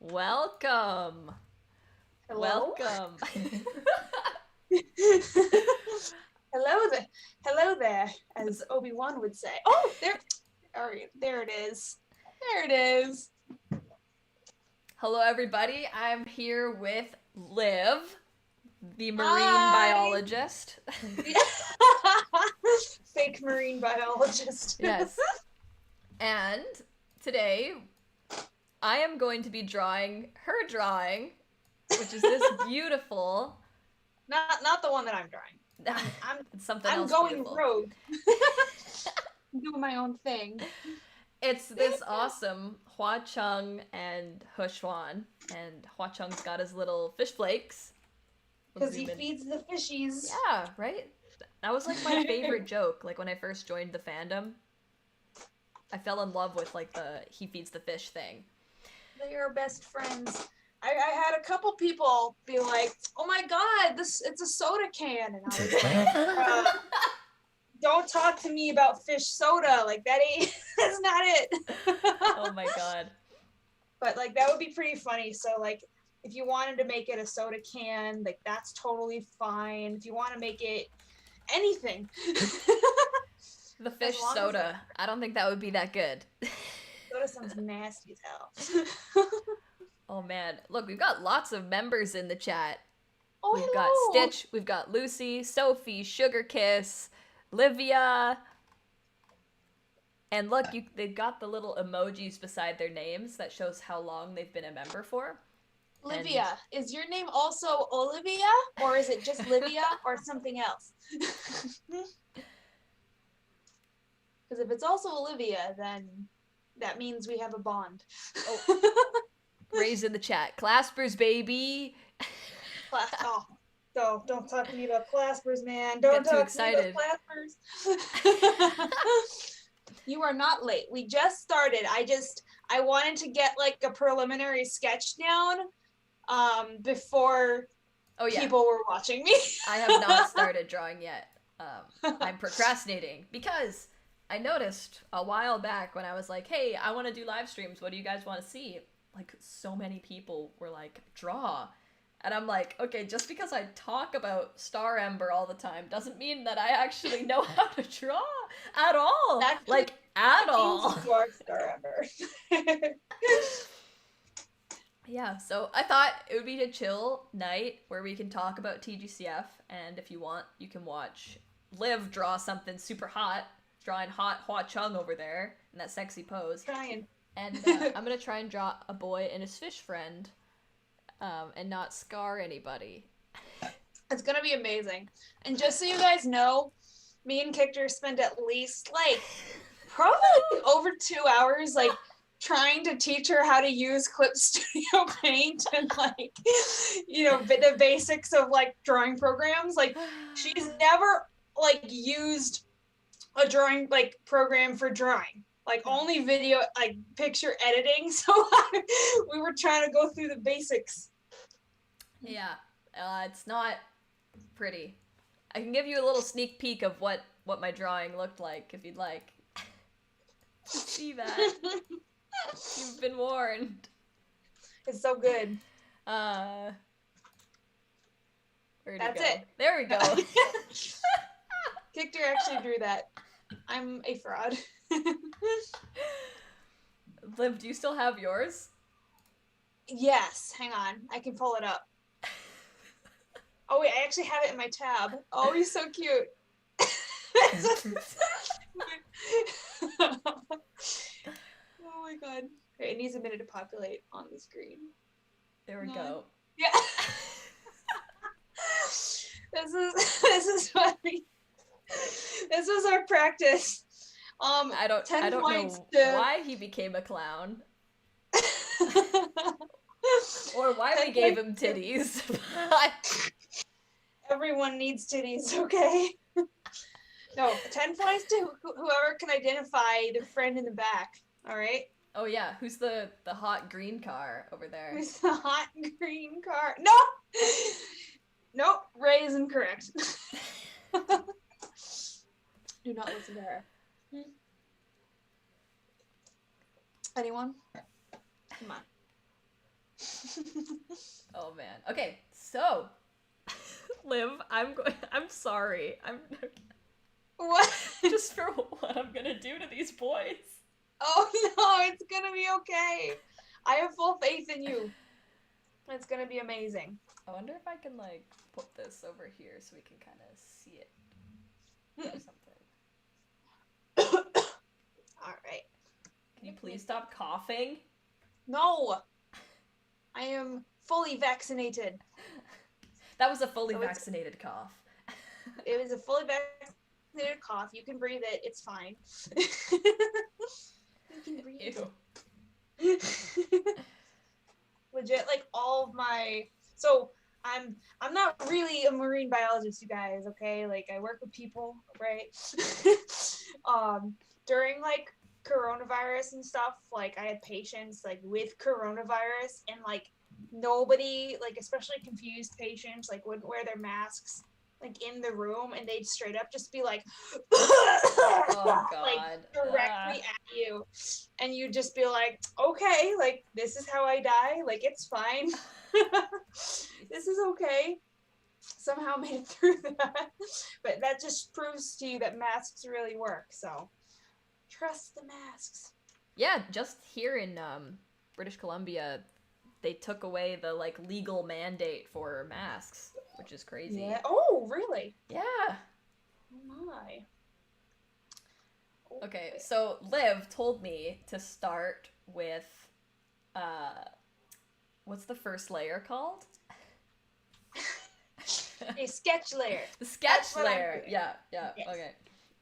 Welcome. Hello? Welcome. Hello there. Hello there, as Obi-Wan would say. Oh, there. All right, there it is. There it is. Hello, everybody. I'm here with Liv, the marine Hi. biologist. Fake marine biologist. Yes. And today, I am going to be drawing her drawing, which is this beautiful. Not the one that I'm drawing. It's something I'm else going beautiful. rogue. Doing my own thing. It's this awesome Hua Cheng and Xuan, and Hua Cheng's got his little fish flakes. Because he feeds the fishies. Yeah, right? That was like my favorite joke. Like when I first joined the fandom, I fell in love with like the he feeds the fish thing. They are best friends. I had a couple people be like, "Oh my god, it's a soda can," and I was like, "Don't talk to me about fish soda. Like that ain't that's not it." Oh my god. But like that would be pretty funny. So like if you wanted to make it a soda can, like that's totally fine. If you want to make it anything. The fish soda. I don't think that would be that good. Soda sounds nasty as hell. Oh man. Look, we've got lots of members in the chat. Oh, We've hello. got Stitch, we've got Lucy, Sophie, Sugar Kiss, Livia. And look, they've got the little emojis beside their names that shows how long they've been a member for. Livia, is your name also Olivia, or is it just Livia or something else? Because if it's also Olivia, then that means we have a bond. Oh. Raise in the chat. Claspers, baby. Oh, don't talk to me about claspers, man. Don't talk to me about claspers. You are not late. We just started. I wanted to get like a preliminary sketch down before people were watching me. I have not started drawing yet. I'm procrastinating because I noticed a while back when I was like, hey, I want to do live streams. What do you guys want to see? Like, so many people were like, draw. And I'm like, okay, just because I talk about Star Ember all the time doesn't mean that I actually know how to draw at all. Actually, like, at all. You are Star Ember. Yeah, so I thought it would be a chill night where we can talk about TGCF, and if you want, you can watch Liv draw something super hot, drawing hot Hua Cheng over there in that sexy pose. Trying. And I'm gonna try and draw a boy and his fish friend, and not scar anybody. It's gonna be amazing. And just so you guys know, me and Kictor spent at least like probably over 2 hours like trying to teach her how to use Clip Studio Paint and like, you know, the basics of like drawing programs. Like she's never like used a drawing like program for drawing. Like only video, like picture editing. So we were trying to go through the basics. Yeah, it's not pretty. I can give you a little sneak peek of what my drawing looked like if you'd like. See that? You've been warned. It's so good. Where'd That's it go? it. There we go. Kictor actually drew that. I'm a fraud. Liv, do you still have yours? Yes. Hang on. I can pull it up. Oh, wait. I actually have it in my tab. Oh, he's so cute. Oh my god. Okay, it needs a minute to populate on the screen. There we go. Yeah. This is funny. This was our practice. I don't know why he became a clown. Or why we gave him titties. Everyone needs titties, okay? No, 10 points to whoever can identify the friend in the back, alright? Oh yeah, who's the hot green car over there? Who's the hot green car? No! Nope, Ray is incorrect. Do not listen to her. Anyone? Come on. Oh man. Okay, so Liv, I'm sorry. I'm What? just for what I'm gonna do to these boys. Oh no, it's gonna be okay. I have full faith in you. It's gonna be amazing. I wonder if I can like put this over here so we can kind of see it or something. All right. Can you please stop coughing? No, I am fully vaccinated. That was a fully vaccinated cough. It was a fully vaccinated cough. You can breathe it. It's fine. You can breathe it. Legit, like all of my. So I'm not really a marine biologist, you guys. Okay, like I work with people, right? During like coronavirus and stuff, like I had patients like with coronavirus, and like nobody, like especially confused patients, like wouldn't wear their masks like in the room, and they'd straight up just be like Oh god. like directly at you, and you'd just be like, okay, like this is how I die, like it's fine. This is okay. Somehow made it through that. But that just proves to you that masks really work, so trust the masks. Yeah, just here in British Columbia, they took away the like legal mandate for masks, which is crazy. Yeah. Oh, really? Yeah. Oh my. Okay, so Liv told me to start with what's the first layer called? A sketch layer. The sketch layer. Yeah, yeah. Yes. Okay.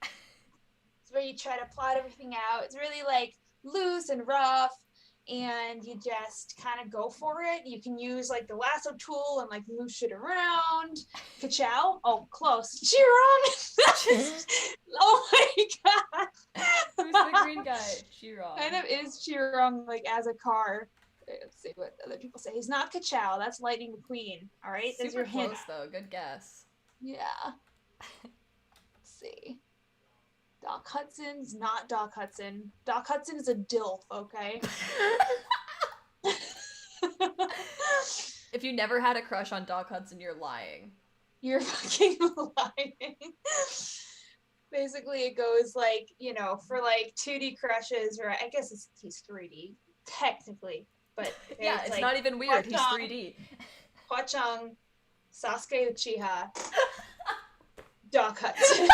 It's where you try to plot everything out. It's really like loose and rough, and you just kind of go for it. You can use like the lasso tool and like move shit around. Ka-chow? Oh, close. Chirong! Oh my god! Who's the green guy? Chirong. Kind of is Chirong like as a car. Let's see what other people say. He's not Ka-chow. That's Lightning McQueen. All right, there's Super your hint. close though. Good guess. Yeah. Let's see. Doc Hudson's not Doc Hudson. Doc Hudson is a DILF, okay? If you never had a crush on Doc Hudson, you're lying. You're fucking lying. Basically, it goes like, you know, for like 2D crushes, or I guess he's 3D, technically. But yeah, it's like, not even weird. He's Hua 3D. Hua Cheng, Sasuke Uchiha, Doc Hudson.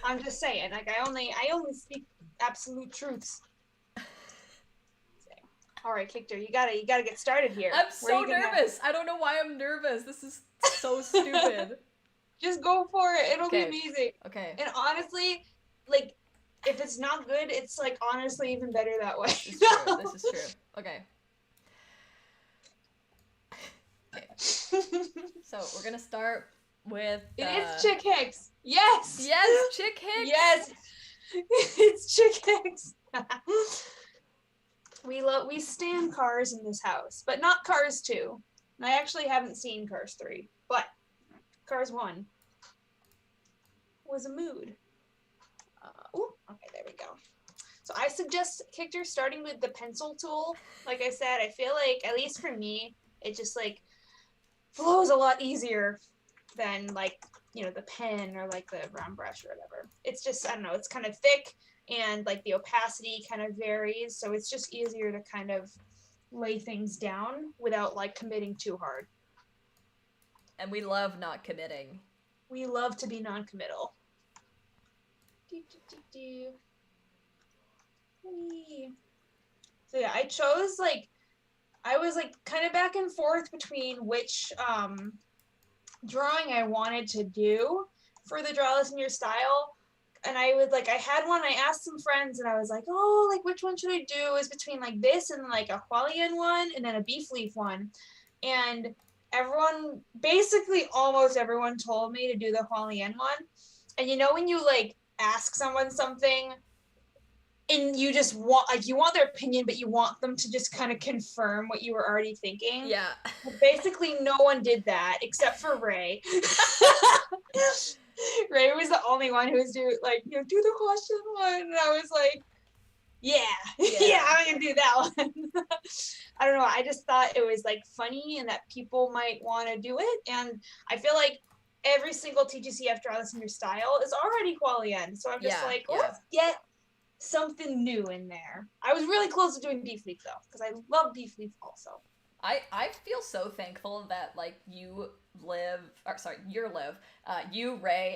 I'm just saying, like I only speak absolute truths. All right, Victor, you gotta get started here. I'm so nervous. I don't know why I'm nervous. This is so stupid. Just go for it. It'll be amazing. Okay. And honestly, like if it's not good, it's like honestly even better that way. This is true. This is true. Okay. Okay. So we're gonna start with. It is Chick Hicks. Yes. Yes, Chick Hicks. Yes. It's Chick Hicks. We stand Cars in this house, but not Cars 2. And I actually haven't seen Cars 3, but Cars 1 was a mood. Okay, there we go. So I suggest, Victor, starting with the pencil tool. Like I said, I feel like, at least for me, it just like flows a lot easier than like, you know, the pen or like the round brush or whatever. It's just, I don't know, it's kind of thick and like the opacity kind of varies. So it's just easier to kind of lay things down without like committing too hard. And we love not committing. We love to be non-committal. So yeah, I chose like, I was like kind of back and forth between which drawing I wanted to do for the Draw This in Your Style. And I was like, I had one, I asked some friends and I was like, oh, like which one should I do? It was between like this and like a Hualien one and then a beef leaf one. And everyone, basically almost everyone told me to do the Hualien one. And you know when you like ask someone something and you just want, like you want their opinion, but you want them to just kind of confirm what you were already thinking? Yeah. But basically no one did that except for Ray. Ray was the only one who was do the question one. And I was like, yeah, yeah, I'm gonna do that one. I don't know. I just thought it was like funny and that people might want to do it. And I feel like every single TGCF Draw This in Your Style is already quality end. So I'm just like, let's get something new in there. I was really close to doing Beef Leaf though, because I love Beef Leaf also. I feel so thankful that like you Ray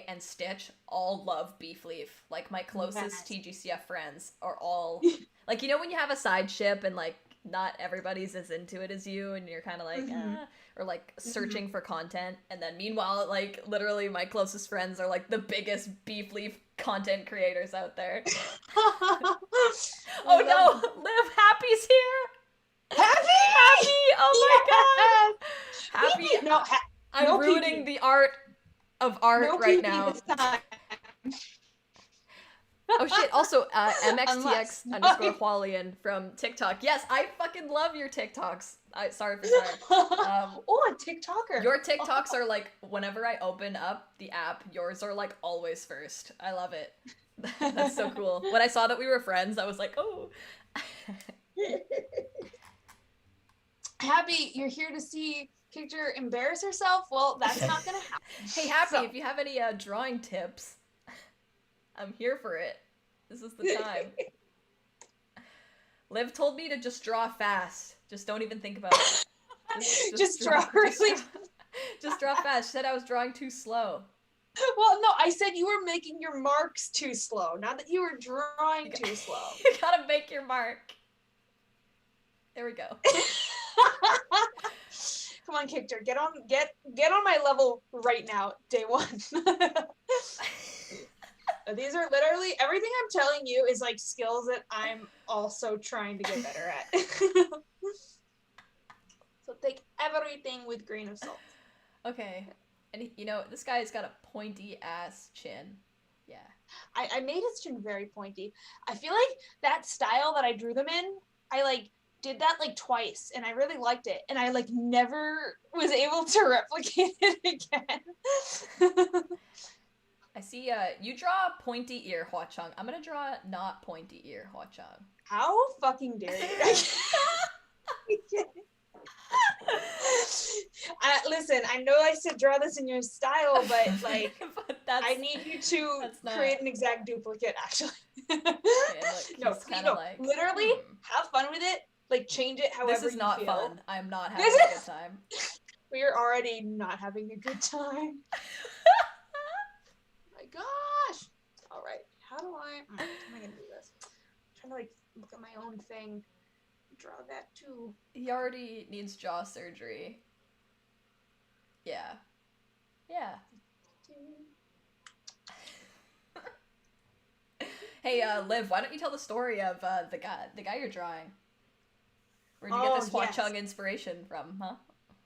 and Stitch all love Beef Leaf. Like my closest TGCF friends are all like, you know when you have a side ship and like not everybody's as into it as you and you're kind of like or like searching for content, and then meanwhile like literally my closest friends are like the biggest Beef Leaf content creators out there. Oh no, Liv, Happy's here. Happy! Oh my god! Happy! No, I'm ruining the art of art right now. Oh shit, also, MXTX _ Hualian from TikTok. Yes, I fucking love your TikToks. Sorry for swearing. Oh, a TikToker. Your TikToks are like, whenever I open up the app, yours are like always first. I love it. That's so cool. When I saw that we were friends, I was like, oh. Happy, you're here to see Kictor embarrass herself? Well, that's not gonna happen. Hey, Happy, if you have any drawing tips, I'm here for it. This is the time. Liv told me to just draw fast. Just don't even think about it. Just draw really. Just draw fast. She said I was drawing too slow. Well, no, I said you were making your marks too slow, not that you were drawing too slow. You gotta make your mark. There we go. Come on, Kictor, get on my level right now, day one. These are literally everything I'm telling you is like skills that I'm also trying to get better at. So take everything with a grain of salt. Okay. And you know, this guy's got a pointy ass chin. Yeah. I made his chin very pointy. I feel like that style that I drew them in, I like did that like twice and I really liked it. And I like never was able to replicate it again. I see you draw pointy ear Hua Cheng. I'm gonna draw not pointy ear Hua Cheng. How fucking dare you? Listen, I know I said draw this in your style, but like I need you to create an exact duplicate actually. No, please don't. Like, literally have fun with it. Like change it however you feel. This is not fun. I'm not having a good time. We are already not having a good time. My gosh. All right. How am I gonna do this? I'm trying to like look at my own thing. Draw that too. He already needs jaw surgery. Yeah. Yeah. Hey, Liv, why don't you tell the story of the guy you're drawing? Where'd you get this Hua Cheng inspiration from, huh?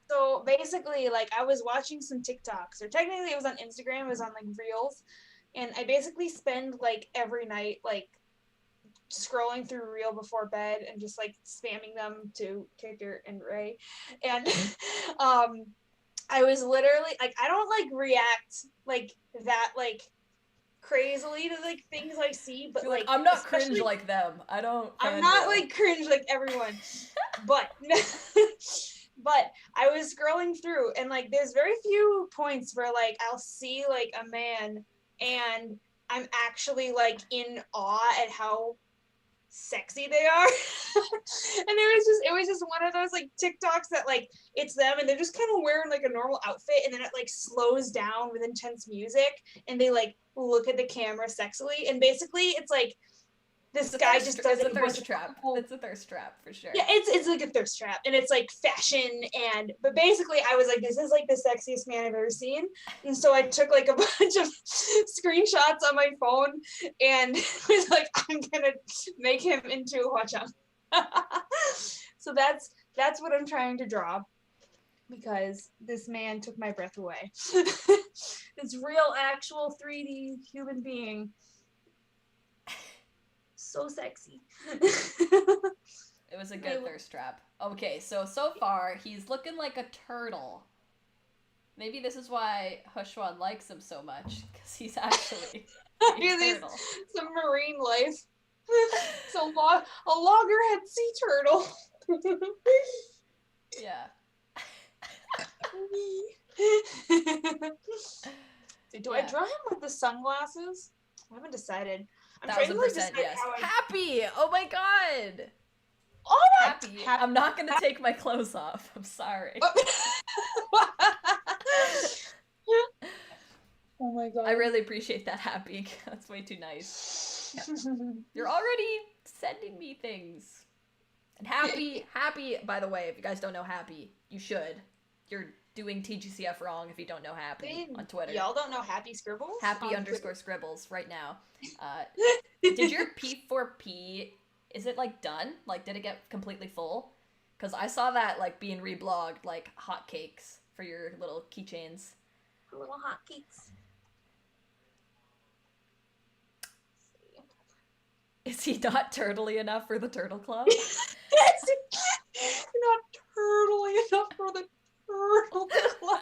So basically, like, I was watching some TikToks, or technically it was on Instagram, it was on, like, Reels, and I basically spend, like, every night, like, scrolling through Reel before bed and just, like, spamming them to Kictor and Ray, and, I was literally, like, I don't, like, react, like, that, like, crazily to, like, things I see, but, like, I'm not cringe like them. I'm not, like, cringe like everyone, but... But I was scrolling through and like there's very few points where like I'll see like a man and I'm actually like in awe at how sexy they are. And it was just one of those like TikToks that like it's them and they're just kind of wearing like a normal outfit and then it like slows down with intense music and they like look at the camera sexily and basically it's like this guy just does a thirst trap. It's a thirst trap for sure. Yeah, it's like a thirst trap, and it's like fashion but basically I was like, this is like the sexiest man I've ever seen, and so I took like a bunch of screenshots on my phone and was like, I'm gonna make him into a Hua Cheng. So that's what I'm trying to draw because this man took my breath away. This real, actual 3D human being. So sexy. It was a good thirst trap. Okay, so far he's looking like a turtle. Maybe this is why Xuan likes him so much, because he's actually a turtle. Some marine life. It's a loggerhead sea turtle. Yeah. Do I draw him with the sunglasses? I haven't decided. I'm trying to 1000% decide yes. how I... Happy! Oh my god! Oh my Happy. I'm not gonna take my clothes off. I'm sorry. Oh my god. I really appreciate that, Happy. That's way too nice. You're already sending me things. And Happy, by the way, if you guys don't know Happy, you should. You're doing TGCF wrong if you don't know Happy on Twitter. Y'all don't know Happy Scribbles? Happy_scribbles right now. Did your P4P, is it like done? Like, did it get completely full? Because I saw that like being reblogged like hotcakes for your little keychains. Little hotcakes. Is he not turtly enough for the Turtle Club? You're not turtly enough for the Turtle Club.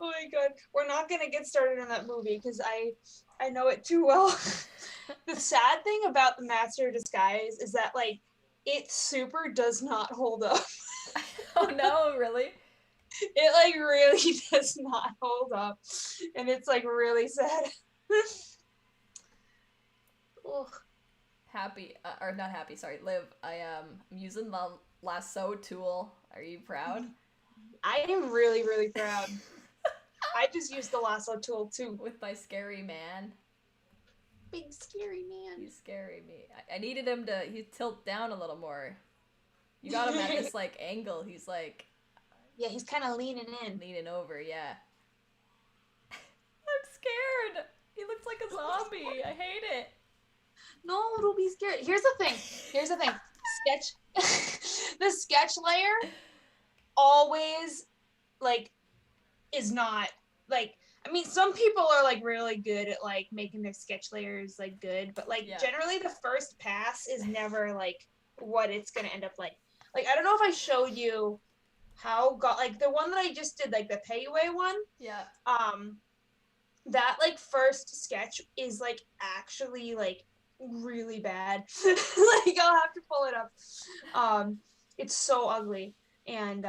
Oh my god. We're not gonna get started on that movie because I know it too well. The sad thing about the Master of Disguise is that like it super does not hold up. Oh no, really? It like really does not hold up. And it's like really sad. Happy, or not Happy, sorry, Liv, I'm using the lasso tool. Are you proud? I am really, really proud. I just used the lasso tool too. With my scary man. Big scary man. He's scaring me. I needed him to tilt down a little more. You got him at this like angle. He's like... Yeah, he's kind of leaning in. Leaning over, yeah. I'm scared. He looks like a zombie. I hate it. No, don't be scared. Here's the thing. The sketch layer always, like, is not, like, I mean, some people are, like, really good at, like, making their sketch layers, like, good. But, like, generally the first pass is never, like, what it's going to end up like. Like, I don't know if I showed you how, like, the one that I just did, like, the Payway one. Yeah. That, like, first sketch is, like, actually, like, really bad. Like, I'll have to pull it up. It's so ugly. And,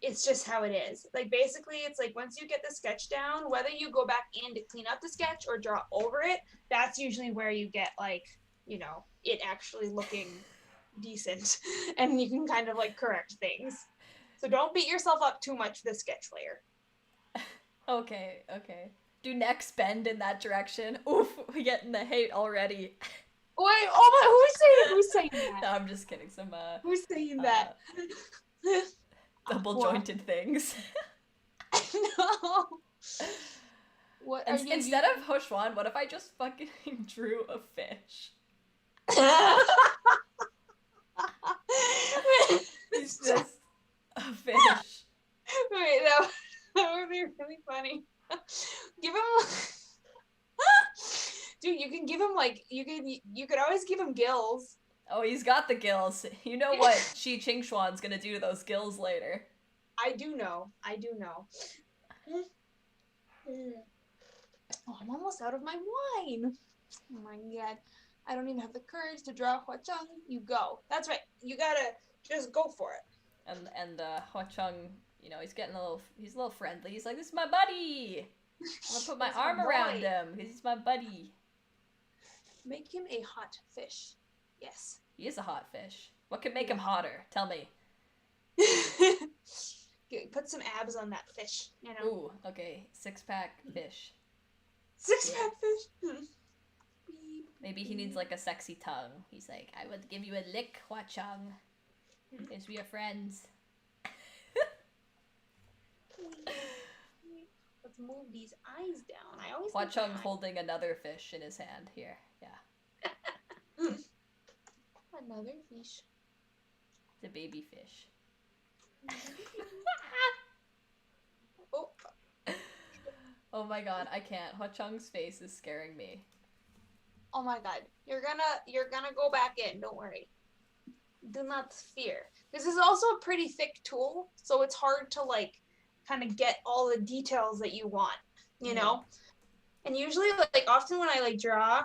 it's just how it is. Like, basically, it's like once you get the sketch down, whether you go back in to clean up the sketch or draw over it, that's usually where you get, like, you know, it actually looking decent. And you can kind of, like, correct things. So don't beat yourself up too much for the sketch layer. Okay. Do necks bend in that direction? Oof, we getting the hate already. Wait, oh my, who's saying that? No, I'm just kidding. Some, who's saying that? Double jointed things. No. What are you instead of Xuan, what if I just fucking drew a fish? It's just a fish. Wait, that would be really funny. Give him, dude. You can give him like you could always give him gills. Oh, he's got the gills. You know what Hua Cheng Xuan's gonna do to those gills later. I do know. Oh, I'm almost out of my wine. Oh my god. I don't even have the courage to draw Hua Cheng. You go. That's right. You gotta just go for it. And Hua Cheng, you know, he's a little friendly. He's like, this is my buddy. I'm gonna put my arm around him because he's my buddy. Make him a hot fish. Yes. He is a hot fish. What could make him hotter? Tell me. Put some abs on that fish, you know. Ooh, okay. 6-pack fish. 6-pack fish? Maybe he needs like a sexy tongue. He's like, I would give you a lick, Hua Cheng. Because we are friends. Let's move these eyes down. I always Hua Cheng holding another fish in his hand here. Yeah. Another fish. The baby fish. Oh. Oh my god, I can't. Hua Cheng's face is scaring me. Oh my god. You're gonna go back in, don't worry. Do not fear. This is also a pretty thick tool, so it's hard to like kind of get all the details that you want, you know? And usually like often when I like draw,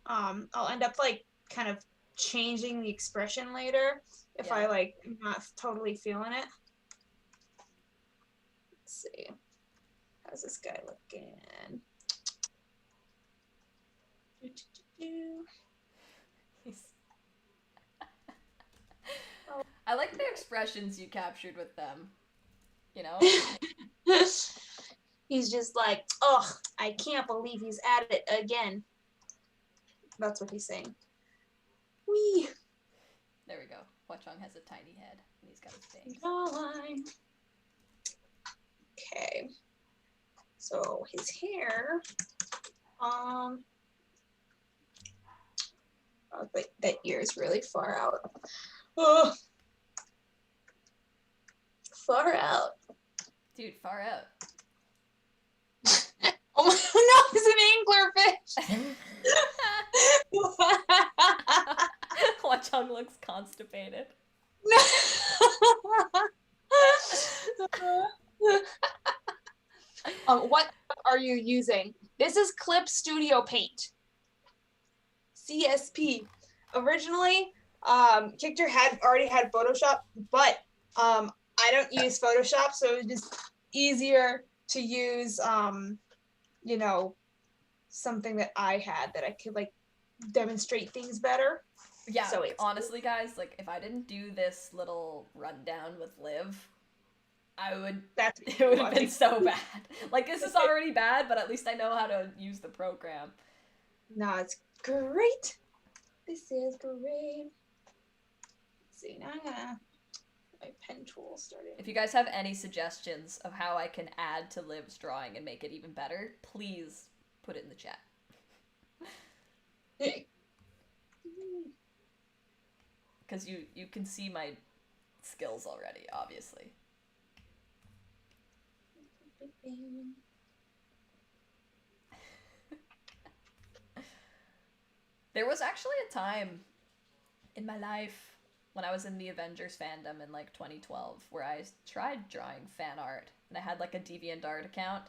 I'll end up like kind of changing the expression later if I like am not totally feeling it. Let's see. How's this guy looking? I like the expressions you captured with them. You know? He's just like, oh, I can't believe he's at it again. That's what he's saying. Wee. There we go. Hua Cheng has a tiny head, and he's got his bangs. Jawline. Okay. So his hair, oh, that ear is really far out. Oh, far out. Dude, far out. Oh no, it's an anglerfish. Hua Cheng looks constipated. What are you using? This is Clip Studio Paint. CSP. Originally, Kictor had already had Photoshop, but I don't use Photoshop, so it was just easier to use, you know, something that I had that I could like demonstrate things better. Yeah, so honestly, guys, like if I didn't do this little rundown with Liv, it would have been so bad. Like this is already bad, but at least I know how to use the program. No, it's great. This is great. Let's see, now I'm gonna my pen tool started. If you guys have any suggestions of how I can add to Liv's drawing and make it even better, please put it in the chat. Because you can see my skills already, obviously. There was actually a time in my life when I was in the Avengers fandom in like 2012 where I tried drawing fan art, and I had like a DeviantArt account.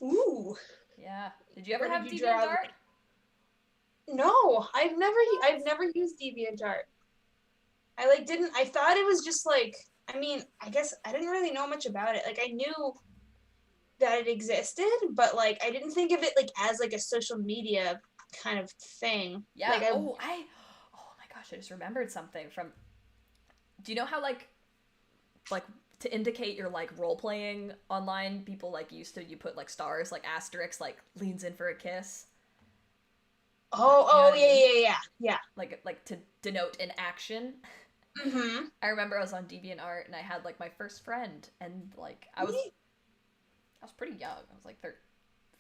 Ooh. Yeah. Did you ever have DeviantArt? No, I've never used DeviantArt. I thought it was just like, I mean, I guess I didn't really know much about it. Like I knew that it existed, but like I didn't think of it like as like a social media kind of thing. Yeah. Like oh my gosh, I just remembered something from. Do you know how like to indicate you're like role playing online, people like used to, you put like stars, like asterisks, like leans in for a kiss. Oh, yeah. Like to denote an action. Mm-hmm. I remember I was on DeviantArt and I had like my first friend, and like I was pretty young. I was like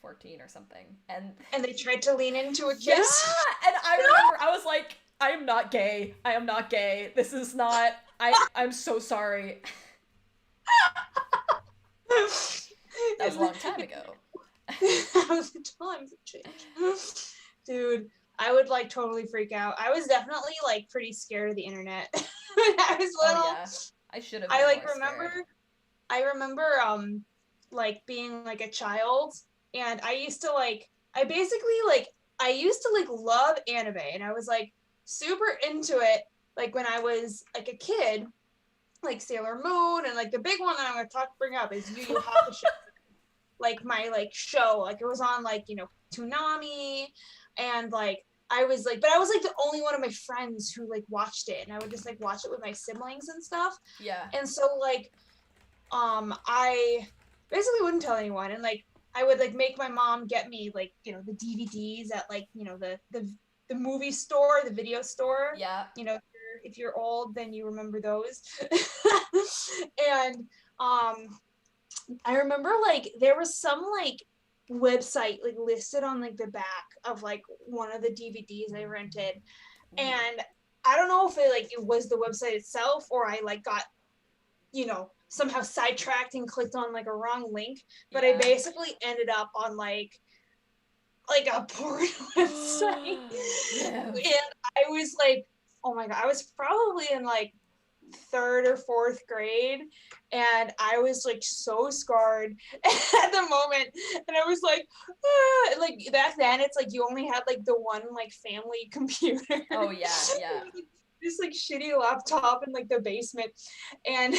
14 or something, and they tried to lean into a kiss. Yeah, and I remember I was like, I am not gay. I am not gay. This is not. I'm so sorry. That was a long time ago. That was the times have changed. Dude, I would like totally freak out. I was definitely like pretty scared of the internet when I was little. Oh, yeah. I should have. I remember like being like a child, and I used to like love anime, and I was like super into it like when I was like a kid, like Sailor Moon, and like the big one that I'm gonna bring up is Yu Yu Hakusho. Like my like show, like it was on like, you know, Toonami, and like I was like the only one of my friends who like watched it, and I would just like watch it with my siblings and stuff. Yeah. And so like I basically wouldn't tell anyone, and like I would like make my mom get me like, you know, the DVDs at like, you know, the movie store, the video store. Yeah. You know, if you're old, then you remember those. And I remember like there was some like website like listed on like the back of like one of the DVDs I rented, and I don't know if it was the website itself, or I like got, you know, somehow sidetracked and clicked on like a wrong link, but I basically ended up on like a porn website. And I was like, oh my god, I was probably in like 3rd or 4th grade, and I was like so scarred at the moment, and I was like, ah. Like back then it's like you only had like the one like family computer. Oh yeah. This like shitty laptop in like the basement, and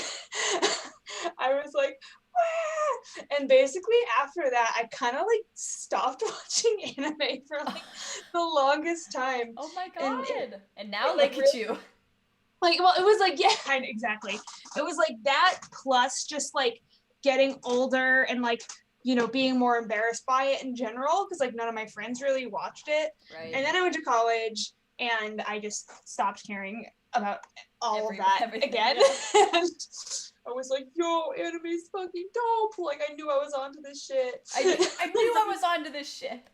I was like, ah. And basically after that I kind of like stopped watching anime for like the longest time. Oh my god. And now like, look at you. Like, well, it was like, yeah, exactly. It was like that plus just like getting older and like, you know, being more embarrassed by it in general, because like none of my friends really watched it. Right. And then I went to college and I just stopped caring about all of that again. Yeah. And I was like, yo, anime's fucking dope. Like, I knew I was onto this shit. I knew I was onto this shit.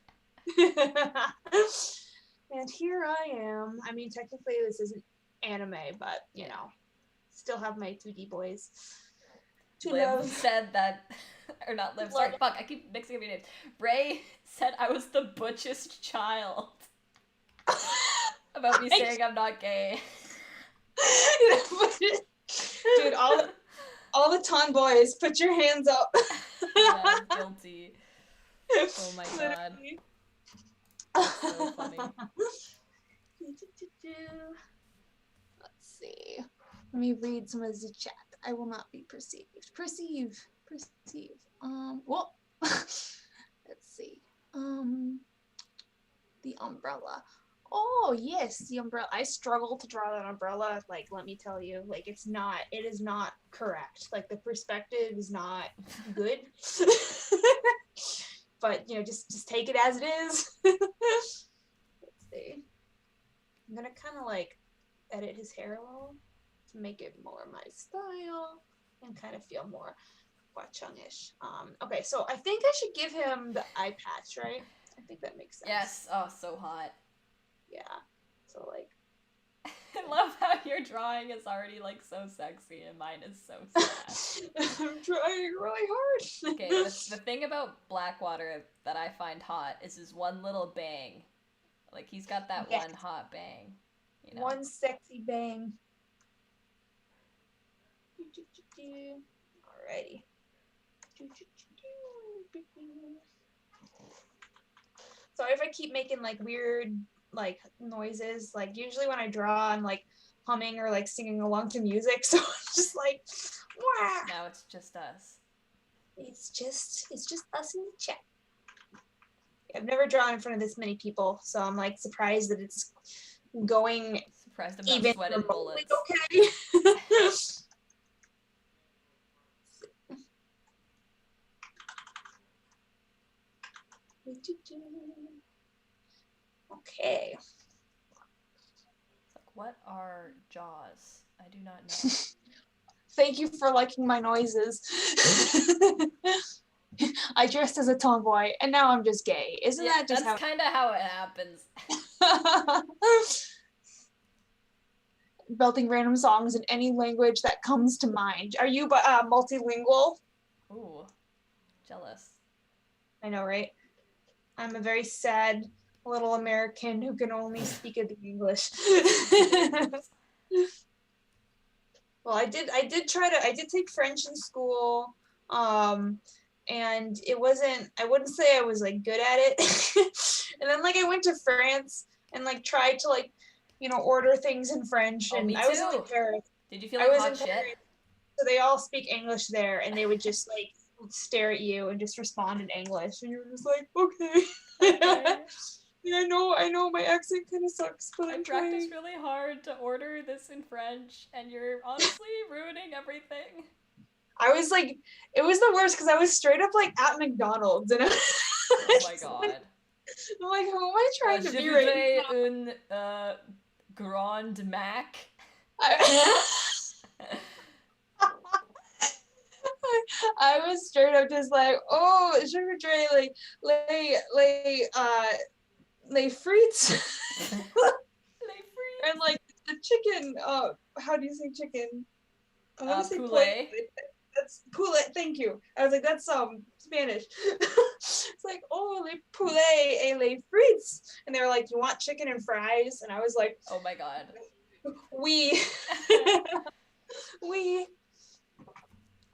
And here I am. I mean, technically this isn't anime, but you know, still have my 2D boys to Liv love. said that, or not Liv, sorry, fuck, I keep mixing up your names. Ray said I was the butchest child. About me saying I'm not gay. Dude, all the tomboys, put your hands up. Yeah, I'm guilty. Oh my god. That's so funny. Let's see. Let me read some of the chat. I will not be perceived. Perceive. Well, let's see. The umbrella. Oh yes, the umbrella. I struggle to draw that umbrella. Like, let me tell you, like, it is not correct. Like, the perspective is not good. But, you know, just take it as it is. Let's see. I'm gonna kind of like edit his hair a little to make it more my style and kind of feel more Hua Cheng-ish. Okay, so I think I should give him the eye patch, right? I think that makes sense. Yes. Oh, so hot. Yeah. So like. I love how your drawing is already like so sexy and mine is so sad. I'm trying really hard. Okay, the thing about Blackwater that I find hot is his one little bang. Like, he's got that one hot bang. You know? One sexy bang. Alrighty. Sorry if I keep making like weird like noises. Like, usually when I draw I'm like humming or like singing along to music, so it's just like, wah! Now it's just us. It's just us in the chat. I've never drawn in front of this many people, so I'm like surprised that it's going surprised I'm not even sweating bullets. Okay. Okay. It's like, what are jaws? I do not know. Thank you for liking my noises. I dressed as a tomboy, and now I'm just gay. Isn't that just that's kind of how it happens. Belting random songs in any language that comes to mind. Are you multilingual? Ooh, jealous. I know, right? I'm a very sad little American who can only speak the English. Well, I did take French in school, and it wasn't, I wouldn't say I was like good at it. And then like I went to France and like tried to like, you know, order things in French, and I was in Paris. Did you feel like hot shit? Paris, so they all speak English there, and they would just like stare at you and just respond in English, and you were just like, okay. Yeah, I know my accent kind of sucks, but I practiced really hard to order this in French, and you're honestly ruining everything. I was like, it was the worst because I was straight up like at McDonald's, and oh my god. I'm like, who am I trying to be right now? Un Grand Mac. I was straight up just like, oh, je voudrais les frites. And like the chicken, how do you say chicken? I want to say poulet. That's poulet, thank you. I was like, that's Spanish. It's like, oh, les poulet et les frites. And they were like, you want chicken and fries? And I was like, oh my god. Oui.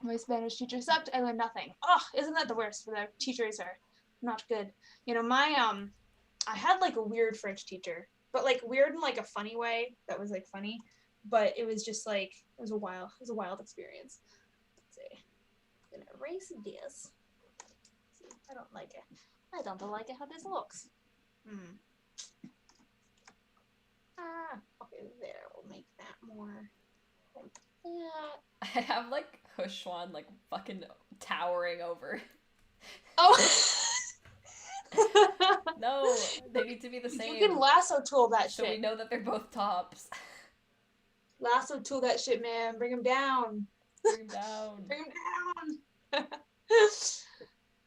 My Spanish teacher sucked. I learned nothing. Oh, isn't that the worst? The teachers are not good. You know, I had like a weird French teacher, but like weird in like a funny way that was like funny, but it was just like it was a wild experience. Let's see. I'm gonna erase this. See, I don't like it. I don't like it how this looks. Okay, there. We'll make that more like that. I have like Xuan like fucking towering over. Oh. No, they need to be the same. You can lasso tool that so shit. We know that they're both tops. Lasso tool that shit, man. Bring him down. Bring him down. Bring him down.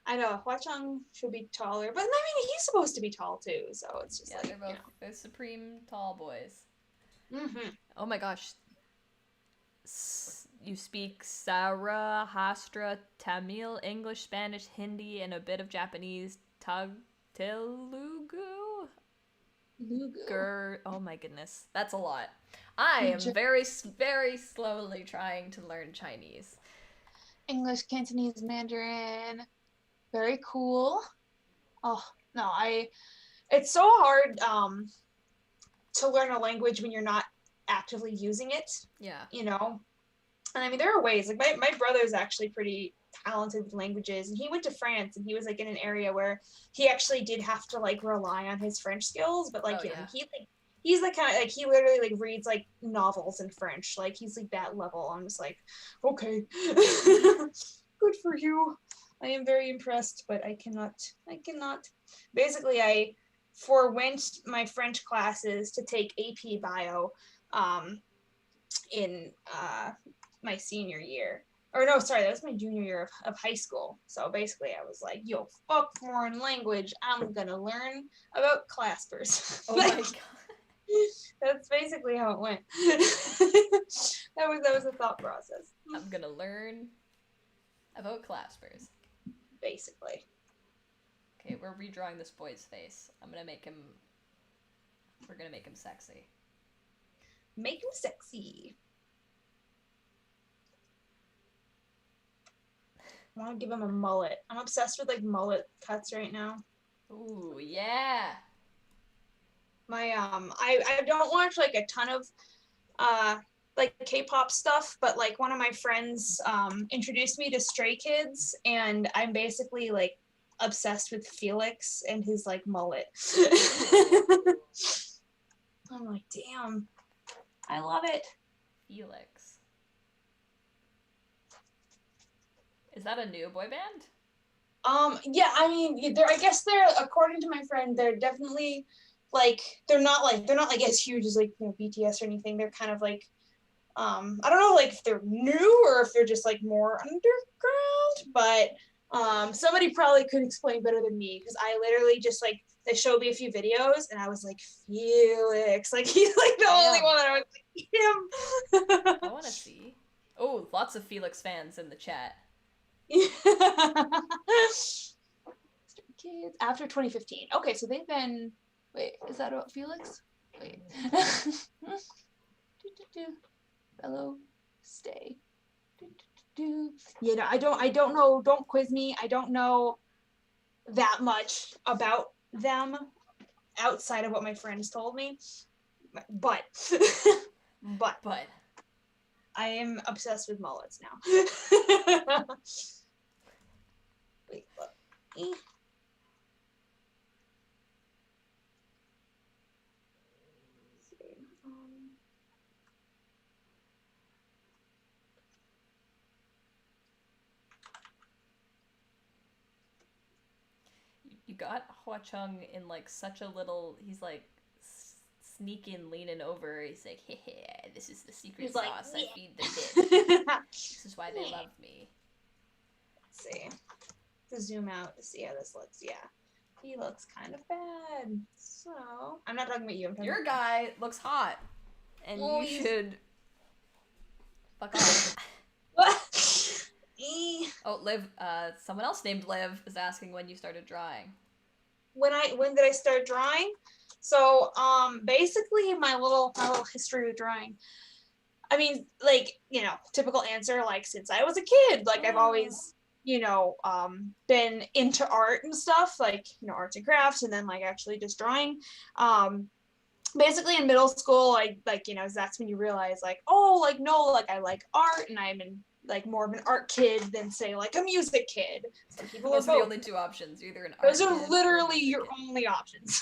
I know Hua Cheng should be taller, but I mean he's supposed to be tall too, so it's just like they're supreme tall boys. Mm-hmm. Oh my gosh. You speak Sarahastra, Tamil, English, Spanish, Hindi, and a bit of Japanese, Telugu? Oh my goodness. That's a lot. I am very, very slowly trying to learn Chinese. English, Cantonese, Mandarin. Very cool. Oh, no, it's so hard to learn a language when you're not actively using it. Yeah. You know? And I mean, there are ways. Like, my brother's actually pretty talented with languages, and he went to France, and he was, like, in an area where he actually did have to, like, rely on his French skills, but, like, he's, like, kind of, like, he literally, like, reads, like, novels in French. Like, he's, like, that level. I'm just like, okay. Good for you. I am very impressed, but I cannot. Basically, I forwent my French classes to take AP Bio in my senior year. Or no, sorry, that was my junior year of high school. So basically, I was like, yo, fuck foreign language. I'm going to learn about claspers. Oh my God. That's basically how it went. That was the thought process. I'm going to learn about claspers. Basically. Okay, we're redrawing this boy's face. We're gonna make him sexy. Make him sexy. I want to give him a mullet. I'm obsessed with like mullet cuts right now. Ooh, yeah. My I don't watch like a ton of like K-pop stuff, but like one of my friends introduced me to Stray Kids, and I'm basically like obsessed with Felix and his like mullet. I'm like, damn, I love it. Felix. Is that a new boy band? Yeah, I mean, I guess they're, according to my friend, they're definitely like they're not like as huge as like, you know, BTS or anything. They're kind of like I don't know like if they're new or if they're just like more underground, but somebody probably could explain better than me, because I literally just like, they showed me a few videos and I was like, Felix, like he's like the only one that I was like, him. I want to see. Oh, lots of Felix fans in the chat. Kids after 2015. Okay, so they've been. Wait, is that about Felix? Wait. Fellow, stay. Yeah, no, I don't know. Don't quiz me. I don't know that much about them outside of what my friends told me. But I am obsessed with mullets now. Wait, look. You got Hua Cheng in like such a little. He's like sneaking, leaning over. He's like, hey, this is the secret sauce I feed the kid. This is why they love me. Let's see. To zoom out to see how this looks. Yeah, he looks kind of bad. So I'm not talking about you. I'm talking Your about guy looks hot, and you should fuck off. What? Oh, Liv. Someone else named Liv is asking when you started drawing. When did I start drawing? So basically my little history with drawing. I mean, like, you know, typical answer, like, since I was a kid, like, I've always, you know, been into art and stuff, like, you know, arts and crafts, and then, like, actually just drawing. Basically in middle school, I, like, you know, that's when you realize, like, oh, like, no, like, I like art, and I'm in, like, more of an art kid than, say, like, a music kid. Some people Those are are the both. only two options. You're either an art Those kid are or a literally music your kid. only options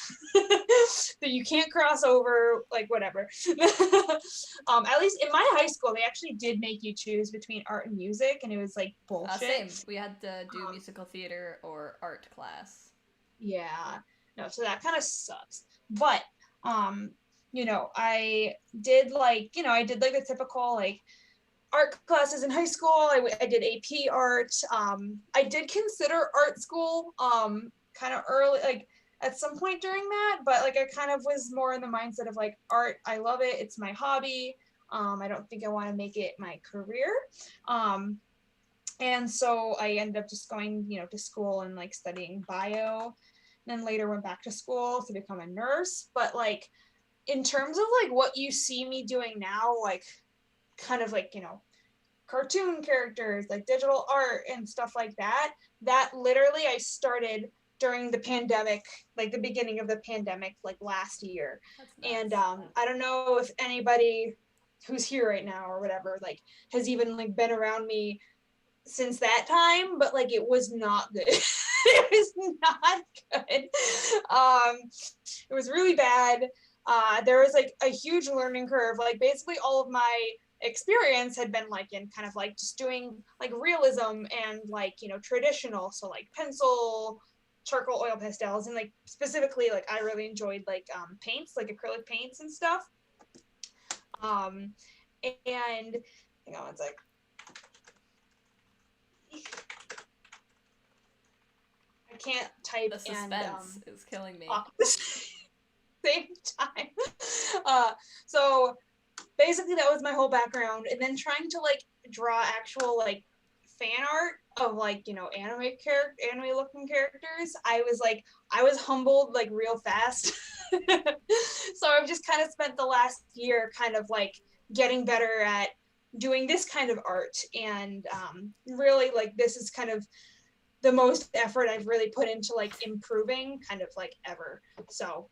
that you can't cross over, like, whatever. At least in my high school, they actually did make you choose between art and music, and it was like bullshit. Same. We had to do musical theater or art class. Yeah, no, so that kind of sucks. But you know, I did, like, you know, I did like the typical, like, art classes in high school. I did AP art. I did consider art school kind of early, like, at some point during that, but, like, I kind of was more in the mindset of, like, art, I love it, it's my hobby. I don't think I want to make it my career. And so I ended up just going, you know, to school and, like, studying bio, and then later went back to school to become a nurse. But, like, in terms of, like, what you see me doing now, like, kind of, like, you know, cartoon characters, like digital art and stuff like that, that literally I started during the pandemic, like the beginning of the pandemic, like last year. That's nuts. And I don't know if anybody who's here right now or whatever, like, has even, like, been around me since that time, but, like, it was not good. It was not good. It was really bad. There was, like, a huge learning curve. Like, basically all of my experience had been, like, in kind of, like, just doing, like, realism and, like, you know, traditional, so, like, pencil, charcoal, oil pastels, and, like, specifically, like, I really enjoyed, like, paints, like acrylic paints and stuff. And hang on, it's like, I can't type The suspense is killing me. talk at the same time. So basically that was my whole background, and then trying to, like, draw actual, like, fan art of, like, you know, anime looking characters, I was humbled, like, real fast. So I've just kind of spent the last year kind of, like, getting better at doing this kind of art, and really, like, this is kind of the most effort I've really put into, like, improving kind of, like, ever. So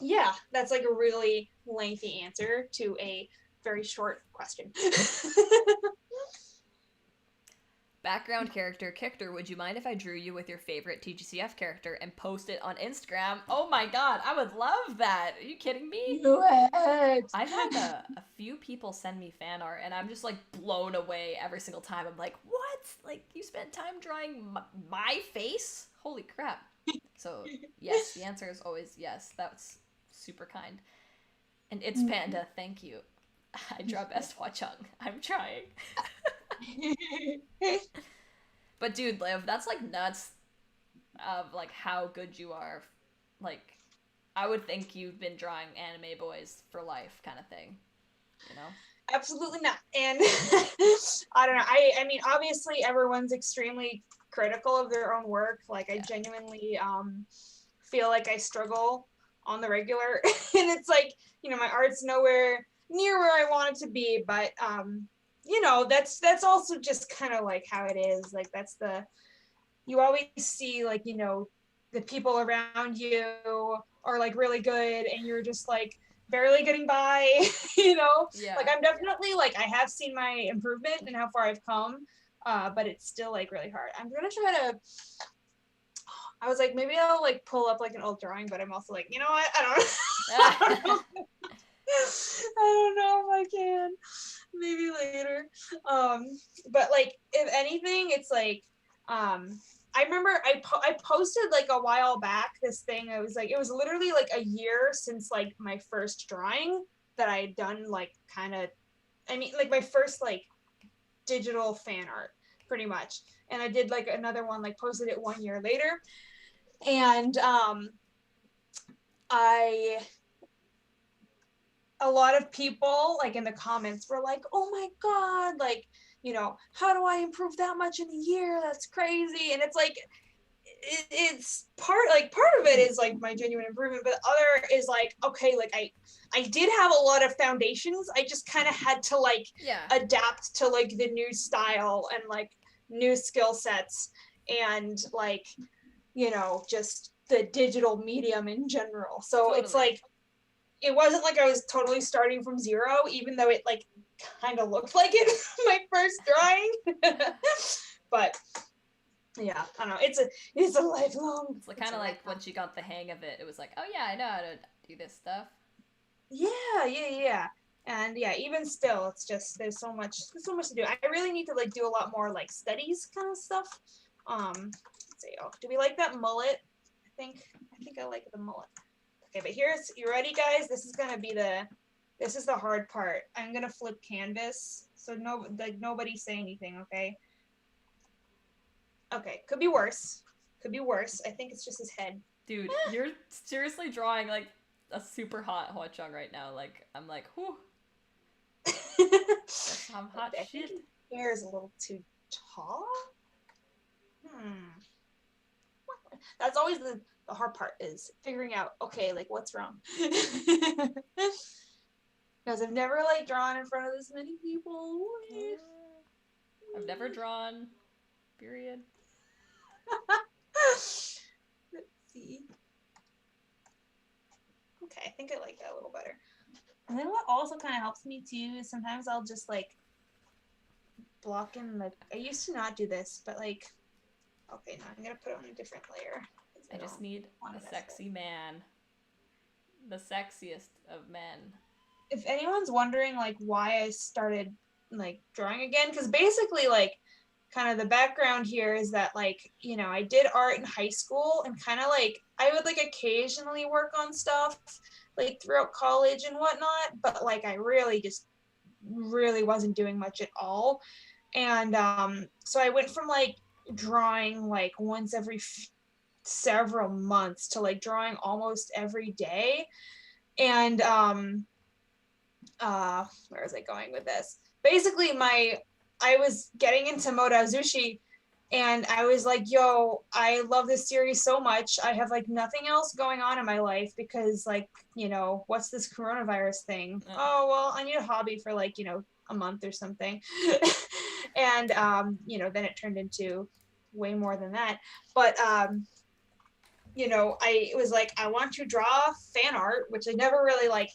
yeah, that's, like, a really lengthy answer to a very short question. Background character, Kictor, would you mind if I drew you with your favorite TGCF character and post it on Instagram? Oh my god, I would love that. Are you kidding me? I've had a few people send me fan art, and I'm just, like, blown away every single time. I'm like, what? Like, you spent time drawing my face? Holy crap. So, yes, the answer is always yes. That's super kind. And it's Panda, thank you. I draw best Hua Cheng. I'm trying. But dude, Liv, that's, like, nuts of, like, how good you are. Like, I would think you've been drawing anime boys for life kind of thing, you know? Absolutely not. And I don't know. I mean, obviously everyone's extremely critical of their own work. Like, I genuinely feel like I struggle on the regular. And it's like, you know, my art's nowhere near where I want it to be, but you know, that's also just kind of, like, how it is. Like, you always see, like, you know, the people around you are, like, really good, and you're just, like, barely getting by. You know? Yeah. Like, I'm definitely, like, I have seen my improvement and how far I've come, but it's still, like, really hard. I'm gonna try to, I was like, maybe I'll, like, pull up, like, an old drawing, but I'm also like, you know what, I don't know. I don't know if I can. Maybe later. But, like, if anything, it's like, I remember I posted, like, a while back this thing. It was literally, like, a year since, like, my first drawing that I had done, like, kind of, I mean, like, my first, like, digital fan art, pretty much. And I did, like, another one, like, posted it 1 year later. And a lot of people, like, in the comments were like, oh my god, like, you know, how do I improve that much in a year? That's crazy. And it's like, it's part of it is like my genuine improvement, but other is like, okay, like I did have a lot of foundations. I just kind of had to like adapt to like the new style and like new skill sets and like, you know, just the digital medium in general. So it's like, it wasn't like I was totally starting from zero, even though it like kind of looked like it my first drawing. But yeah, I don't know. It's a lifelong. It's kind of like once you got the hang of it, it was like, oh yeah, I know how to do this stuff. Yeah. And yeah, even still, it's just there's so much to do. I really need to like do a lot more like studies kind of stuff. Let's see. Oh, do we like that mullet? I think I like the mullet. Okay, but you ready, guys? This is the hard part. I'm gonna flip canvas, so nobody say anything, okay? Okay, could be worse. I think it's just his head. Dude, you're seriously drawing like a super hot Hua Cheng right now. Like, I'm like, whew. That's some hot shit. His hair is a little too tall. That's always the hard part, is figuring out, okay, like what's wrong. Because I've never like drawn in front of this many people. I've never drawn, period. Let's see. Okay, I think I like that a little better. And then what also kind of helps me too is sometimes I'll just like block in the. I used to not do this, but like, okay, now I'm gonna put it on a different layer. I just need a sexy man. The sexiest of men. If anyone's wondering like why I started like drawing again, because basically like kind of the background here is that like, you know, I did art in high school and kind of like I would like occasionally work on stuff like throughout college and whatnot, but like I really wasn't doing much at all. And so I went from like drawing like once every several months to like drawing almost every day. And where was I going with this? Basically I was getting into Moda Zushi and I was like, yo, I love this series so much. I have like nothing else going on in my life because like, you know, what's this coronavirus thing? Oh, well, I need a hobby for like, you know, a month or something. And, you know, then it turned into way more than that. But, you know, I was like, I want to draw fan art, which I never really like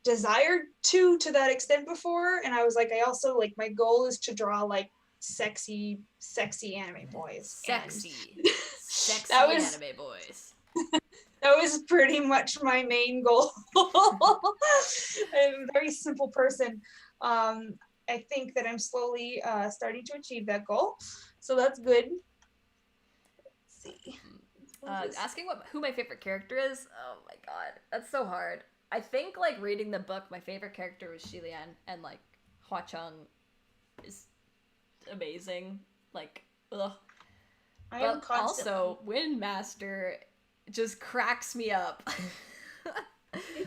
desired to that extent before. And I was like, I also like, my goal is to draw like sexy anime boys. Sexy anime boys. That was pretty much my main goal. I'm a very simple person. I think that I'm slowly starting to achieve that goal. So that's good. Let's see. Asking who my favorite character is? Oh my god, that's so hard. I think like reading the book, my favorite character was Shilian, and like Hua Cheng is amazing. Like, ugh. But also, Windmaster just cracks me up.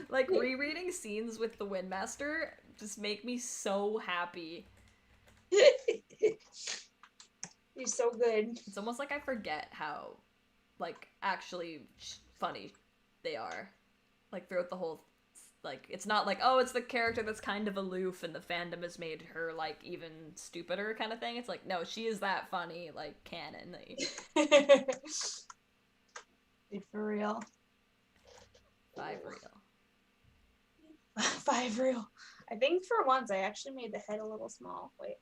Like rereading scenes with the Windmaster just make me so happy. You're so good. It's almost like I forget how like actually funny they are, like throughout the whole, like it's not like, oh, it's the character that's kind of aloof and the fandom has made her like even stupider kind of thing. It's like, no, she is that funny, like canon. Dude, for real. 5 real. 5 real. I think for once I actually made the head a little small. Wait,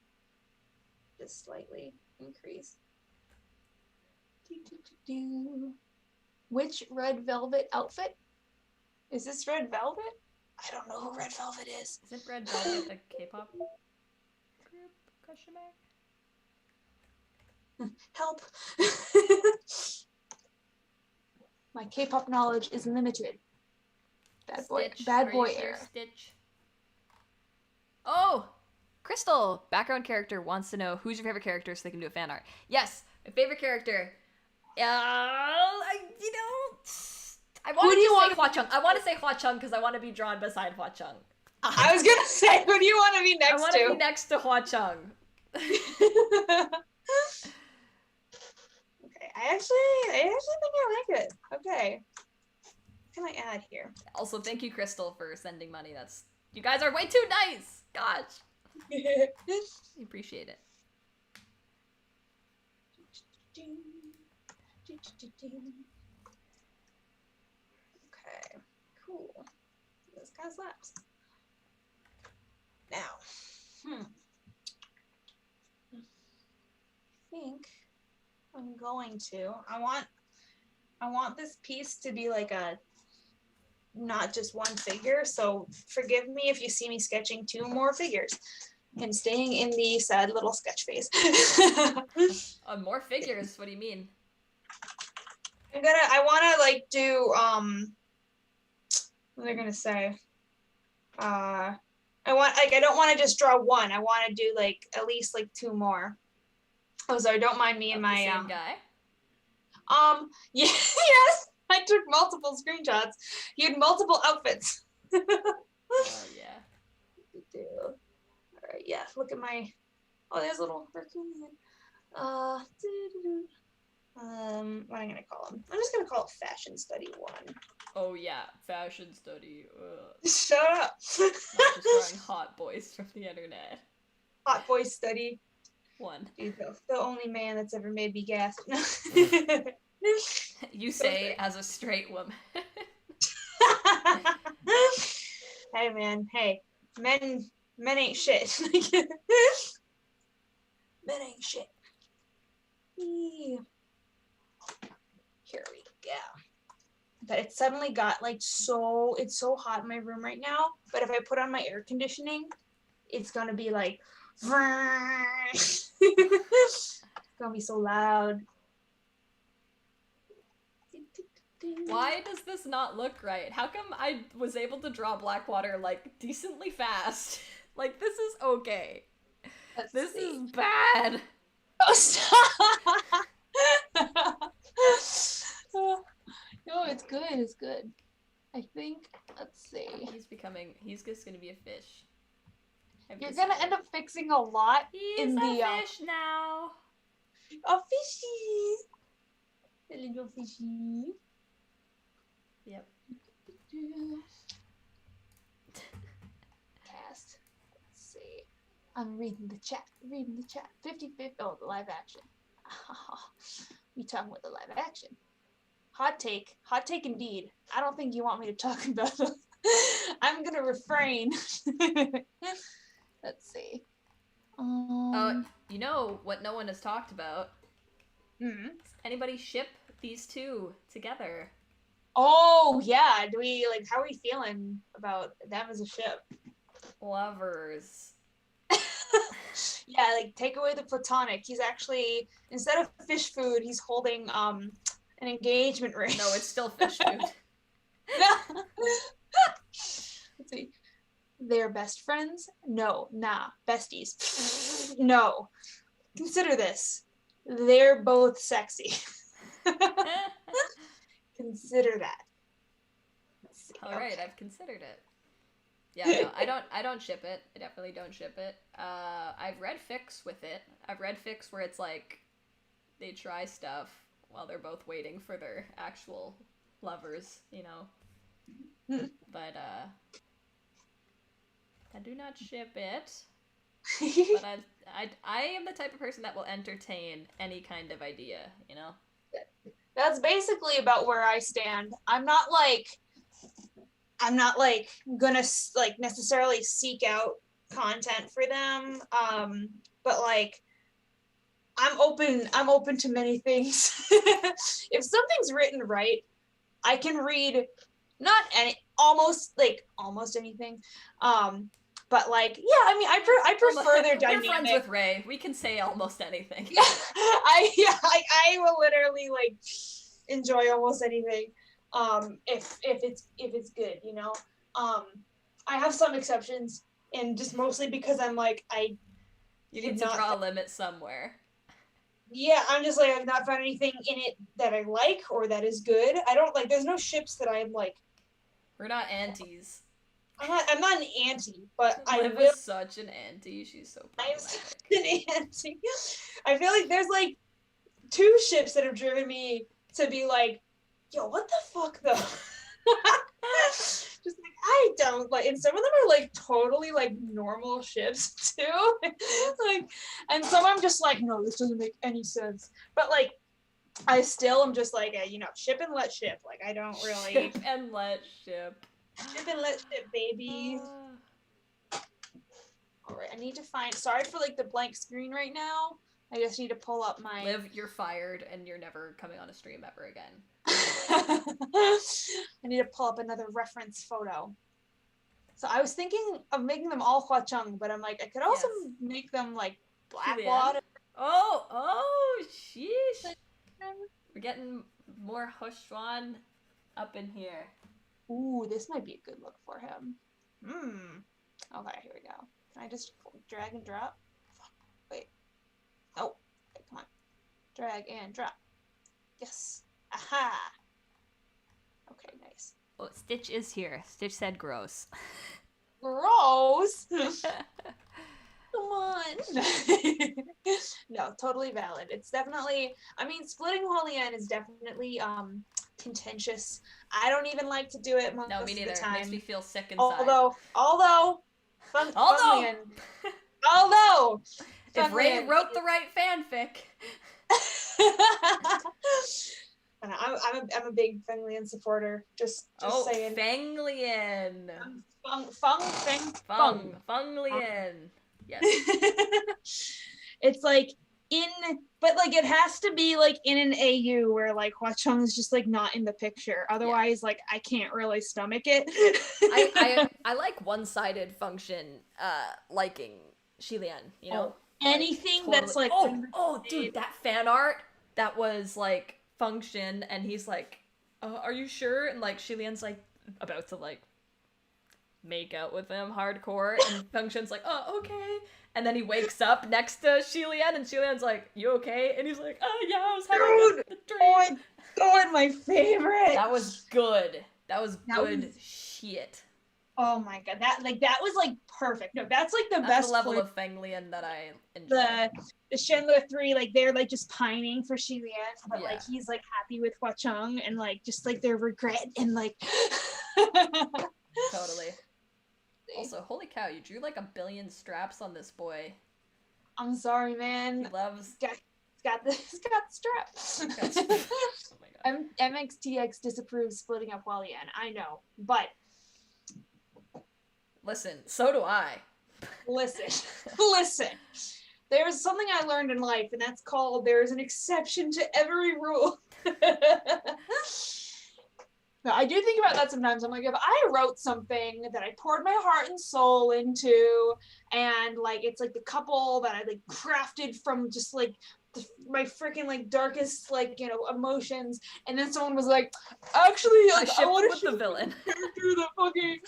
just slightly increase. Which Red Velvet outfit? Is this Red Velvet? I don't know who Red Velvet is. Isn't Red Velvet a K-pop group? Question mark? Help. My K-pop knowledge is limited. Bad boy era. Stitch. Oh! Crystal, background character, wants to know who's your favorite character so they can do a fan art. Yes, my favorite character. I want to say Hua Cheng. I want to say Hua Cheng because I want to be drawn beside Hua Cheng. I was gonna say, who do you want to be next to? I want to be next to Hua Cheng. Okay, I actually think I like it. Okay. What can I add here? Also, thank you, Crystal, for sending money. You guys are way too nice. Gosh. I appreciate it. Okay, cool. This guy slaps. Now, I think I'm going to. I want this piece to be like not just one figure. So forgive me if you see me sketching 2 more figures and staying in the sad little sketch phase. More figures? What do you mean? I want to like do what are they gonna say? I don't want to just draw one. I want to do like at least like 2 more. Oh, sorry, don't mind me and my same guy. Yeah, yes, I took multiple screenshots. He had multiple outfits. Oh yeah. All right, yeah. Look at my. Oh, there's a little raccoon. What am I gonna call him? I'm just gonna call it Fashion Study 1. Oh yeah, Fashion Study. Shut up. Not just drawing hot boys from the internet. Hot boy study 1. Dude, the only man that's ever made me gasp. You say as a straight woman. Hey man, hey, men ain't shit. Men ain't shit. Here we go. But it suddenly got like it's so hot in my room right now. But if I put on my air conditioning, it's gonna be like it's gonna be so loud. Why does this not look right? How come I was able to draw Blackwater like decently fast? Like this is okay. This is bad. Oh, stop! No, it's good. It's good. I think. Let's see. He's just gonna be a fish. You're gonna end up fixing a lot in the fish now. A fishy. A little fishy. Yep. Cast. Let's see. I'm reading the chat. 50-50. Oh, the live action. We talking with the live action. Hot take indeed. I don't think you want me to talk about it. I'm gonna refrain. Let's see. You know what no one has talked about? Does anybody ship these 2 together? Oh yeah. How are we feeling about them as a ship? Lovers. Yeah, like take away the platonic. He's actually, instead of fish food, he's holding an engagement ring. No, it's still fish food. Let's see. They're best friends? No, nah. Besties? No. Consider this. They're both sexy. Consider that. Let's see. All right, I've considered it. Yeah, no, I don't ship it. I definitely don't ship it. I've read fics with it. I've read fics where it's like they try stuff while they're both waiting for their actual lovers, you know. But I do not ship it. But I am the type of person that will entertain any kind of idea, you know. That's basically about where I stand. I'm not gonna like necessarily seek out content for them, but like I'm open to many things. If something's written right, I can read almost anything, but like yeah, I mean I prefer their dynamic. We're friends with Ray. We can say almost anything. I will literally like enjoy almost anything. If it's good, you know. I have some exceptions, and just mostly because I'm like you need to draw a limit somewhere. Yeah, I'm just like I've not found anything in it that I like or that is good. I don't like. There's no ships that I'm like. We're not aunties. I'm not an auntie, but Liv is such an auntie. She's so problematic. I'm such an auntie. I feel like there's like two ships that have driven me to be like, yo, what the fuck though? Just like, I don't like, and some of them are like totally like normal ships too. Like, and some I'm just like, no, this doesn't make any sense. But like, I still am just like, you know, ship and let ship. Like, I don't really Ship and let ship. Ship and let ship, baby. All right, I need to find. Sorry for like the blank screen right now. I just need to pull up my. Liv, you're fired, and you're never coming on a stream ever again. I need to pull up another reference photo. So I was thinking of making them all Hua Cheng, but I'm like, I could also make them like Blackwater. Oh, sheesh. We're getting more Xuan up in here. Ooh, this might be a good look for him. Okay, here we go. Can I just drag and drop? Wait. Oh, okay, come on. Drag and drop. Yes. Aha. Okay, nice. Oh, Stitch is here. Stitch said gross. Gross? Come on. No, totally valid. It's definitely, I mean, splitting Hualien is definitely contentious. I don't even like to do it most of the time. It makes me feel sick inside. Although if Ray wrote the right fanfic. I'm a big Fenglian supporter. Just saying. Fenglian. Funglian. Yes. It's like but like it has to be like in an AU where like Hua Cheng is just like not in the picture. Otherwise, like I can't really stomach it. I like one-sided function liking Xilian, you know? Anything like, that's like dude, that fan art that was like function and he's like, are you sure? And like Xilian's like about to like make out with him hardcore and function's like, oh, okay. And then he wakes up next to Xilian and Xilian's like, you okay? And he's like, oh yeah, I was having a dream. Oh my god, my favorite. That was good. That was good shit. Oh my god, that was like perfect. No, that's like the best the level of Fenglian that I enjoy. The Schindler 3, like they're like just pining for Xilian, but like he's like happy with Hua Cheng and like just like their regret and like totally. Also, holy cow, you drew like 1 billion straps on this boy. I'm sorry, man. He loves. He's got the straps. Oh my god. MXTX disapproves splitting up Hualien. I know, but listen, so do I. Listen. There's something I learned in life, and that's called there's an exception to every rule. No, I do think about that sometimes. I'm like, if I wrote something that I poured my heart and soul into, and like it's like the couple that I like crafted from just like my freaking like darkest like emotions, and then someone was like, actually, like, I want to with the villain. The fucking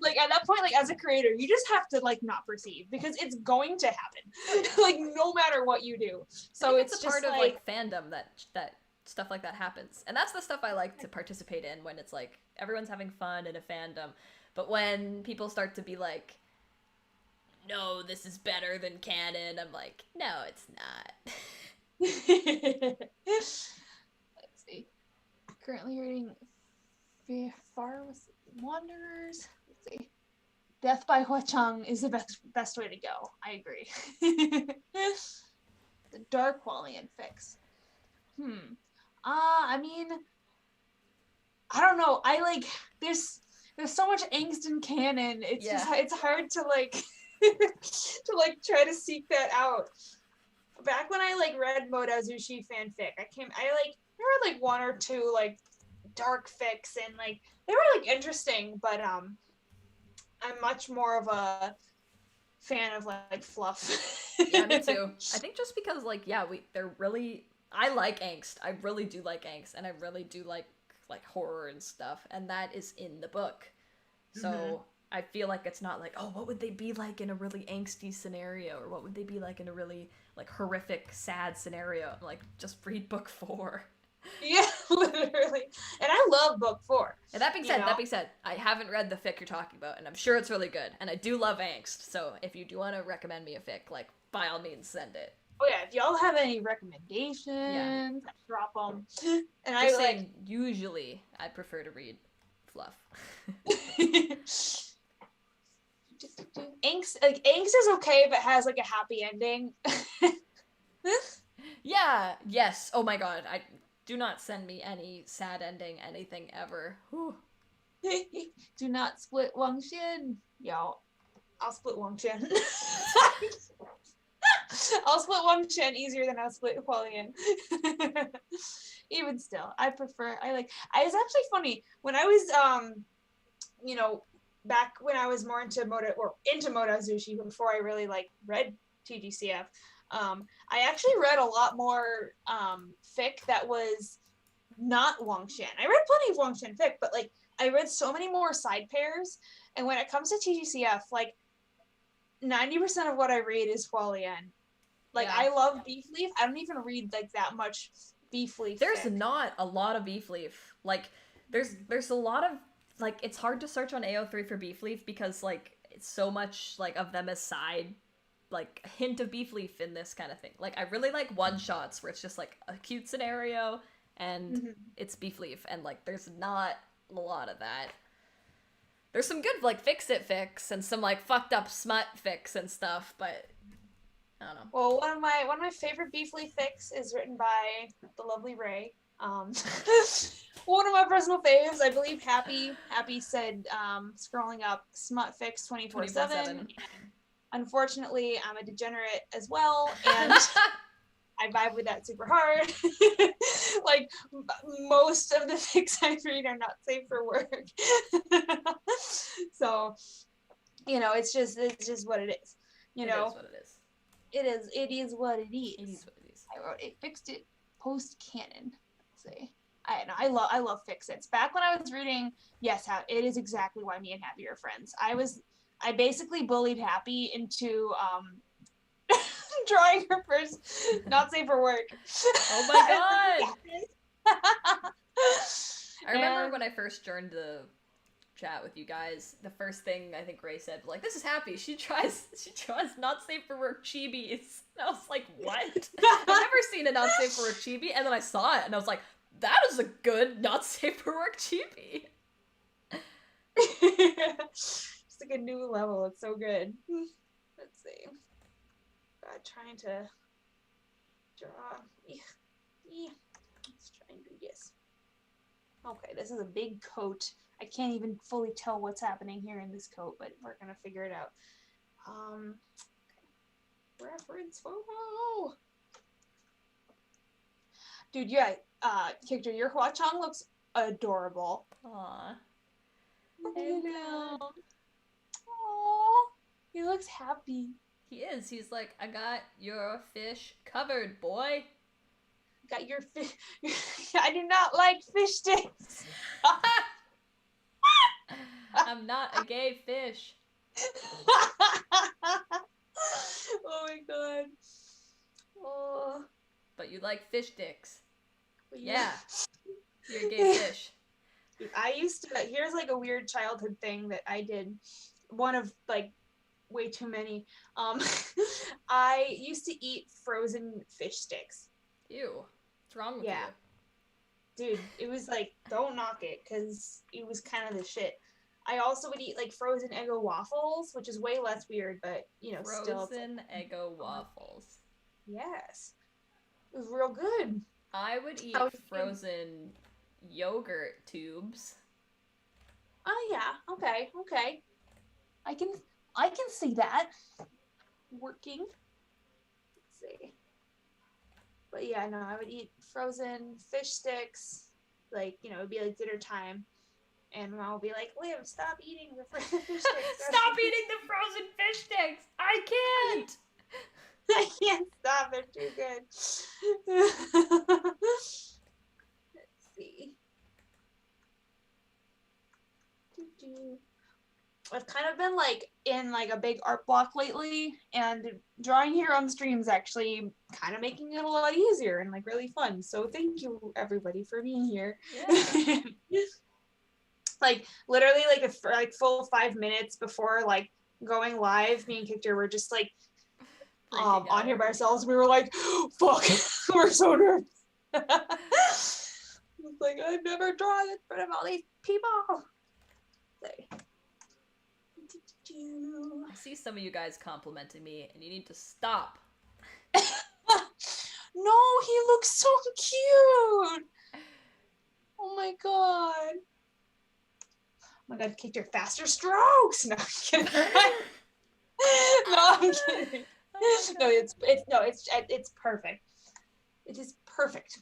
like at that point, like as a creator, you just have to like not perceive because it's going to happen, like no matter what you do. So it's a part of like fandom that stuff like that happens, and that's the stuff I like to participate in when it's like everyone's having fun in a fandom. But when people start to be like, no, this is better than canon, I'm like, no, it's not. Let's see. Currently reading Far Wanderers. Let's see. Death by Hua Cheng is the best way to go. I agree. The Dark Hualien fix. I mean, I don't know. I like there's so much angst in canon. It's just it's hard to like to like try to seek that out. Back when I like read Modazushi fanfic, there were like 1 or 2 like dark fics and like they were like interesting, but I'm much more of a fan of like fluff. Yeah, me too. I think just because like I like angst. I really do like angst, and I really do like horror and stuff, and that is in the book. So I feel like it's not like, oh, what would they be like in a really angsty scenario, or what would they be like in a really like horrific, sad scenario? I'm like, just read book 4. Yeah, literally. And I love book 4. And that being said, I haven't read the fic you're talking about, and I'm sure it's really good. And I do love angst. So if you do want to recommend me a fic, like by all means, send it. Oh yeah, if y'all have any recommendations, drop them. And Just saying, usually I prefer to read fluff. Inks is okay if it has like a happy ending. Yeah, yes. Oh my god, I do not send me any sad ending anything ever. Whew. Do not split Wang Xin. Y'all, I'll split Wang Chen. I'll split Wang Chen easier than I'll split Hualien. Even still, I it's actually funny when I was you know, back when I was more into Moda Zushi before I really like read TGCF. I actually read a lot more fic that was not Wang Xian. I read plenty of Wang Xian fic, but like I read so many more side pairs. And when it comes to TGCF, like 90% of what I read is Hualien. Like I love Beef Leaf. I don't even read like that much Beef Leaf. There's fic. not a lot of Beef Leaf. Like there's a lot of like it's hard to search on AO3 for Beef Leaf because like it's so much like of them as side like a hint of Beef Leaf in this kind of thing. Like I really like one shots where it's just like a cute scenario and it's Beef Leaf and like there's not a lot of that. There's some good like fix it fics and some like fucked up smut fics and stuff, but I don't know. Well, one of my favorite Beef Leaf fics is written by the lovely Ray. One of my personal faves, I believe Happy said scrolling up smut fix 24/7. Unfortunately, I'm a degenerate as well, and I vibe with that super hard. Like most of the fics I read are not safe for work. So, you know, it's just what it is. You know, It is what it is. It is what it is. It is what it is. I wrote it, fixed it, post canon. See, I love fix its. Back when I was reading, yes, it is exactly why me and Happy are friends. I basically bullied Happy into drawing her first not safe for work. Oh my god! I remember when I first joined the chat with you guys, the first thing I think Ray said was like, "This is Happy. She tries not safe for work chibis." And I was like, "What? I've never seen a not safe for work chibi." And then I saw it, and I was like, "That is a good not safe for work chibi." Just like a new level. It's so good. Let's see. God, trying to draw. Let's try and do this. Okay, this is a big coat. I can't even fully tell what's happening here in this coat, but we're gonna figure it out. Okay. Reference photo. Dude, yeah, character, your Hua Cheng looks adorable. Aww. Hello. Aww. He looks happy. He is. He's like, "I got your fish covered, boy." Got your fish. I do not like fish sticks. I'm not a gay fish. Oh my god. Oh. But you like fish dicks. Yeah. You're a gay fish. I used to, here's like a weird childhood thing that I did. One of like way too many. I used to eat frozen fish sticks. Ew. What's wrong with you? Dude, it was like, don't knock it, because it was kind of the shit. I also would eat like frozen Eggo waffles, which is way less weird, but you know, still. Frozen Eggo waffles. Yes. It was real good. I would eat frozen yogurt tubes. Oh yeah, okay. I can see that working. Let's see. But yeah, no, I would eat frozen fish sticks. Like, you know, it'd be like dinner time. And Mom would be like, "Liv, stop eating the frozen fish sticks." Stop eating the frozen fish sticks! I can't! I can't stop. They're too good. Let's see. I've kind of been like in like a big art block lately, and drawing here on stream is actually kind of making it a lot easier and like really fun. So thank you everybody for being here. Yeah. Like literally like a full 5 minutes before like going live, me and Kictor were just like on here by ourselves. We were like, fuck, we're so nervous. It's like, I've never drawn in front of all these people. I see some of you guys complimenting me, and you need to stop. No, he looks so cute. Oh my god. Oh my god, kicked your faster strokes. No, I'm kidding. No, I'm kidding. No, it's perfect. It is perfect.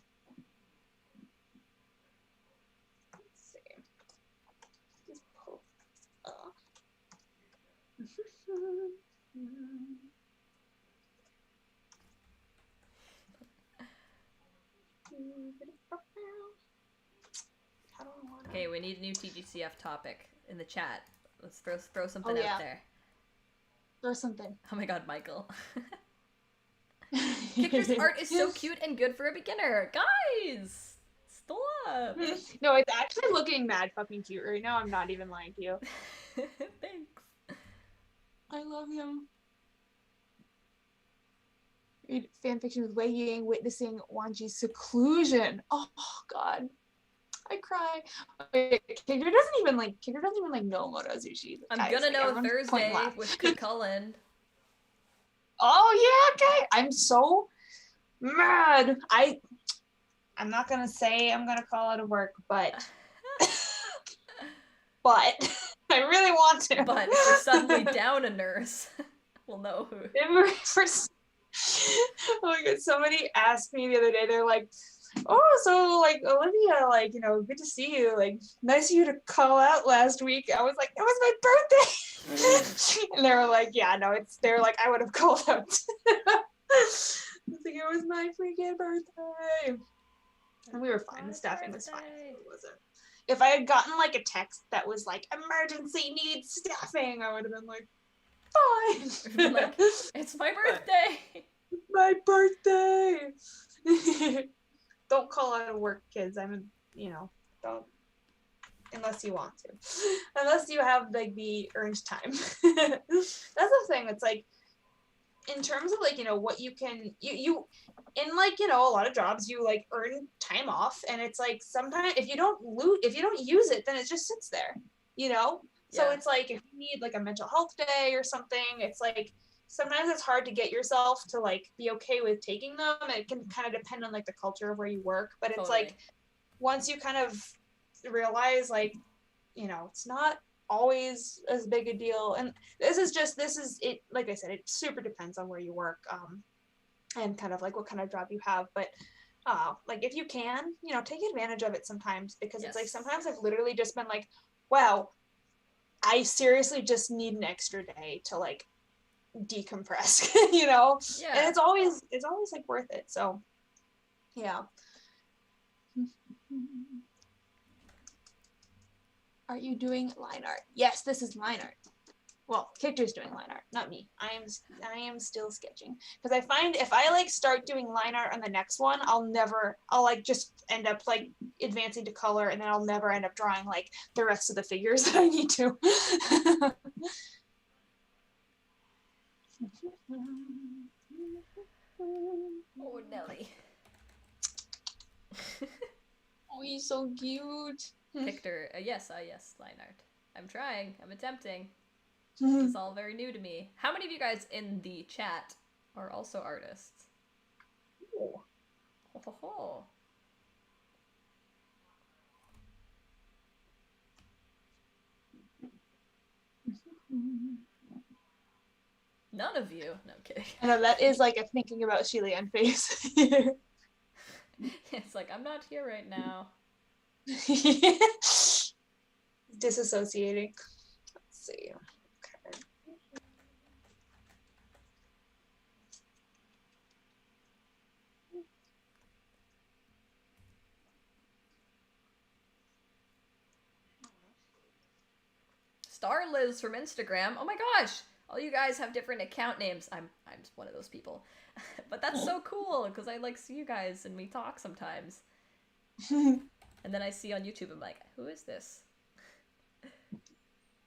Let's see. Just pull this off. Okay, we need a new TGCF topic in the chat. Let's throw something out there. Throw something. Oh my god, Michael. Kicker's art is so cute and good for a beginner. Guys! Stop! No, it's actually looking mad fucking cute right now. I'm not even lying to you. Thanks. I love him. Read fanfiction with Wei Ying witnessing Wanji's seclusion. Oh god. I cry. Kicker doesn't even know Morozushi. I'm gonna know Thursday with Cullen. Oh yeah, okay. I'm so mad. I'm not gonna say I'm gonna call out of work, but I really want to. But if we're suddenly down a nurse, we'll know who. Oh my god, somebody asked me the other day, they're like, oh, so like Olivia, like, you know, good to see you. Like, nice of you to call out last week. I was like, it was my birthday. And they were like, yeah, no, they're like, I would have called out. I was like, it was my freaking birthday. And we were fine. The staffing was fine. It wasn't. If I had gotten like a text that was like, emergency needs staffing, I would have been like, fine. Like, it's my birthday. It's my birthday. Don't call out of work, kids. Don't, unless you want to, unless you have like the earned time. That's the thing. It's like, in terms of like, you know, what you can, you in like, you know, a lot of jobs you like earn time off, and it's like sometimes if you don't use it, then it just sits there, you know. So it's like if you need like a mental health day or something, it's like sometimes it's hard to get yourself to like be okay with taking them. It can kind of depend on like the culture of where you work, but it's like once you kind of realize like, you know, it's not always as big a deal. And this is it, like I said, it super depends on where you work, and kind of like what kind of job you have. But like if you can, you know, take advantage of it sometimes, because it's like sometimes I've literally just been like, wow, I seriously just need an extra day to like decompress, you know. And it's always like worth it. So yeah. Are you doing line art? Yes, this is line art. Well, Kictor's doing line art, not me. I am still sketching, because I find if I like start doing line art on the next one, I'll like just end up like advancing to color, and then I'll never end up drawing like the rest of the figures that I need to. Oh, Nelly. Oh, he's so cute. Victor, yes, line art. I'm trying. I'm attempting. This is all very new to me. How many of you guys in the chat are also artists? Oh. Oh. None of you. No, I'm kidding. I know, that is like a thinking about Shilian face. It's like, I'm not here right now. Disassociating. Let's see. Okay. Star Liz from Instagram. Oh my gosh! All you guys have different account names. I'm one of those people. But that's so cool, because I like see you guys and we talk sometimes. And then I see on YouTube, I'm like, who is this?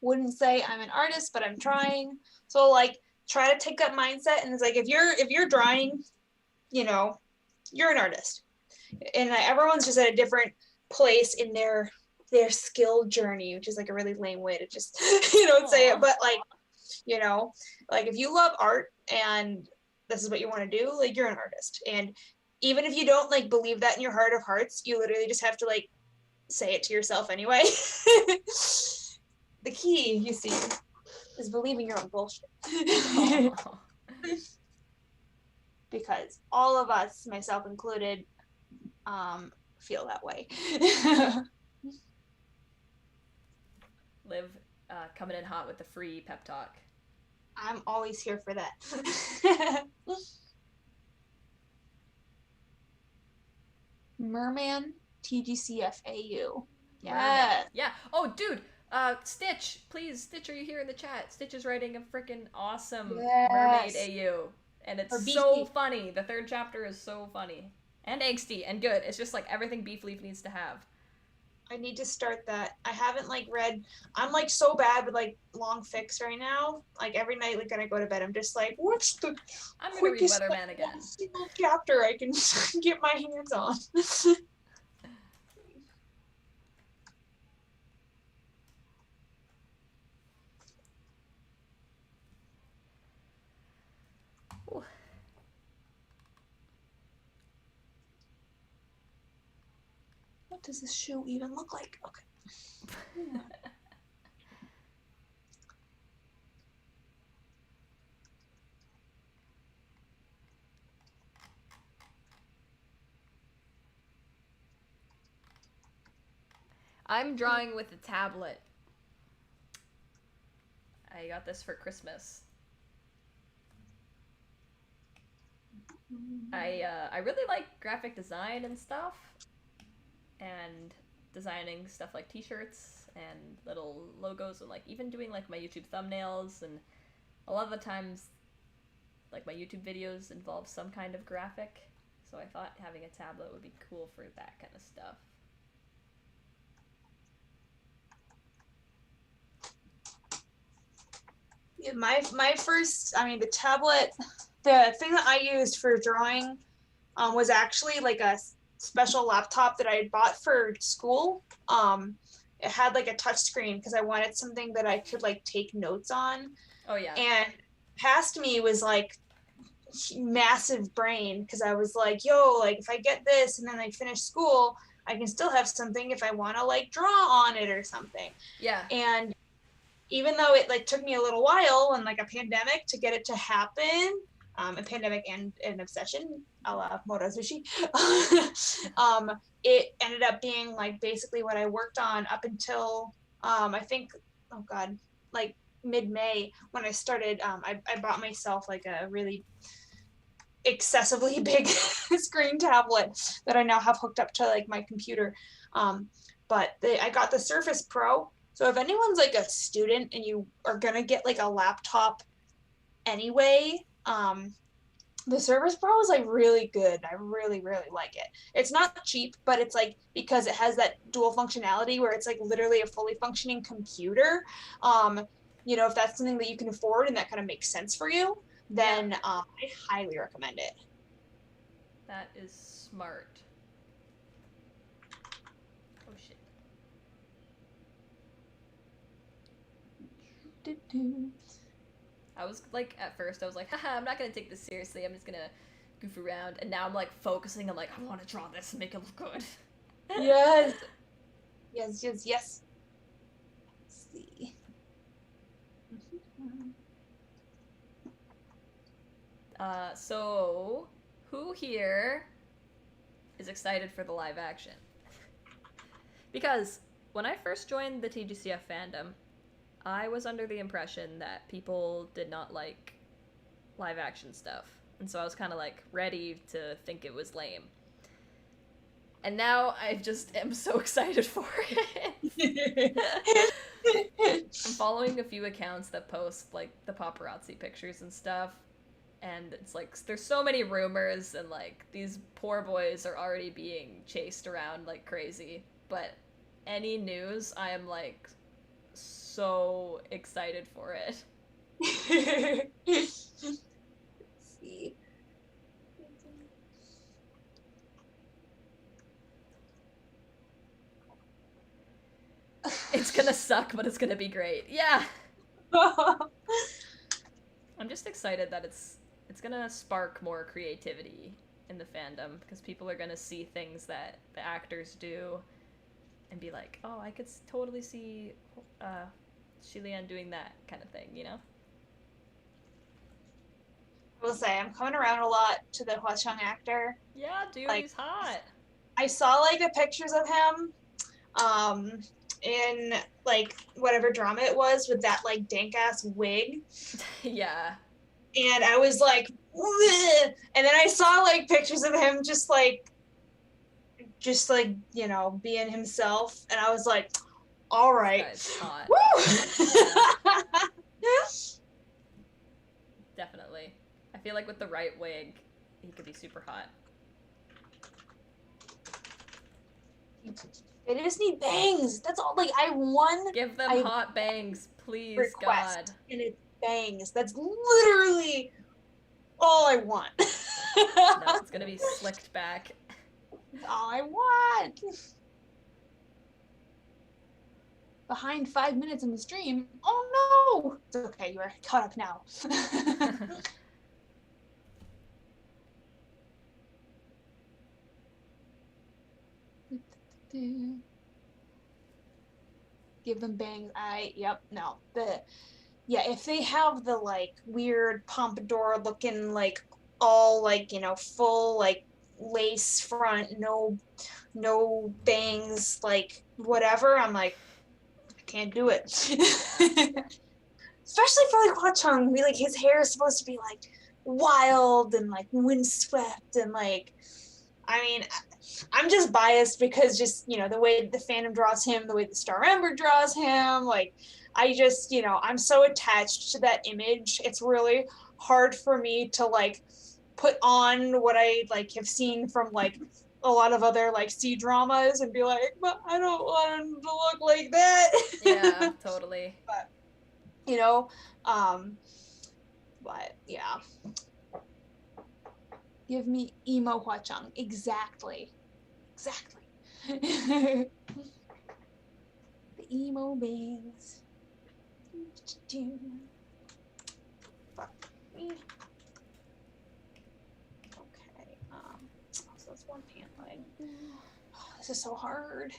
Wouldn't say I'm an artist, but I'm trying. So like try to take that mindset, and it's like if you're drawing, you know, you're an artist, and everyone's just at a different place in their skill journey, which is like a really lame way to just say it, but like, like if you love art and this is what you want to do, like you're an artist. And even if you don't like believe that in your heart of hearts, you literally just have to like say it to yourself anyway. The key, you see, is believing your own bullshit. Because all of us, myself included, feel that way. Liv coming in hot with the free pep talk. I'm always here for that. Merman TGCF AU. Yeah. Yeah. Oh, dude. Stitch, please. Stitch, are you here in the chat? Stitch is writing a freaking awesome Mermaid AU. And it's so funny. The 3rd chapter is so funny. And angsty and good. It's just like everything Beef Leaf needs to have. I need to start that. I haven't like read. I'm like so bad with like long fics right now. Like every night, like when I go to bed, I'm just like, what's the quickest Weatherman again. Single chapter I can get my hands on? What does this shoe even look like? Okay. I'm drawing with a tablet. I got this for Christmas. I really like graphic design and stuff, and designing stuff like t-shirts and little logos, and like even doing like my YouTube thumbnails, and a lot of the times like my YouTube videos involve some kind of graphic, so I thought having a tablet would be cool for that kind of stuff. Yeah, my first, the tablet, the thing that I used for drawing was actually like a special laptop that I had bought for school. It had like a touch screen because I wanted something that I could like take notes on. Oh yeah. And past me was like massive brain because I was like, yo, like if I get this and then I finish school, I can still have something if I want to like draw on it or something. Yeah. And even though it like took me a little while and like a pandemic to get it to happen, a pandemic and an obsession, a la Moro Sushi, it ended up being like basically what I worked on up until I think, oh God, like mid-May when I started. I bought myself like a really excessively big screen tablet that I now have hooked up to like my computer. But I got the Surface Pro. So if anyone's like a student and you are gonna get like a laptop anyway, the Surface Pro is like really good. I really, really like it. It's not cheap, but it's like because it has that dual functionality where it's like literally a fully functioning computer. If that's something that you can afford and that kind of makes sense for you, then I highly recommend it. That is smart. Oh shit. I was like, at first I was like, haha, I'm not gonna take this seriously, I'm just gonna goof around, and now I'm like focusing, I'm like, I want to draw this and make it look good. Yes. Yes. Let's see. So who here is excited for the live action? Because when I first joined the TGCF fandom, I was under the impression that people did not like live action stuff. And so I was kind of like ready to think it was lame. And now I just am so excited for it. I'm following a few accounts that post like the paparazzi pictures and stuff. And it's like there's so many rumors, and like these poor boys are already being chased around like crazy. But any news, I am like so excited for it. Let's see. It's gonna suck, but it's gonna be great. Yeah. I'm just excited that it's gonna spark more creativity in the fandom because people are gonna see things that the actors do and be like, oh, I could totally see Shilian doing that kind of thing, you know? I will say I'm coming around a lot to the Hua Cheng actor. Yeah, dude, Like he's hot. I saw like the pictures of him um in like whatever drama it was with that like dank ass wig. Yeah. And I was like, "Bleh." And then I saw like pictures of him just like, you know, being himself. And I was like, all right. This guy's hot. Woo! Yeah. Definitely. I feel like with the right wig, he could be super hot. They just need bangs. That's all. Like I won. Give them hot bangs, please, Request, God. and it's bangs. That's literally all I want. No, it's gonna be slicked back. That's all I want. Behind 5 minutes in the stream. Oh no! It's okay. You are caught up now. Give them bangs. If they have the like weird pompadour looking like all like, you know, full like lace front, no bangs, like whatever, I'm like, I can't do it. Especially for like Hua Cheng, we like his hair is supposed to be like wild and like windswept and like, I mean, I'm just biased because just, you know, the way the fandom draws him, the way the Star Ember draws him, like I just, you know, I'm so attached to that image. It's really hard for me to like put on what I like have seen from like a lot of other like C dramas and be like, but I don't want him to look like that. Yeah, totally. But you know, but yeah. Give me emo Hua Cheng. Exactly. The emo bangs. Fuck me. Okay. So that's one pant leg. Oh, this is so hard.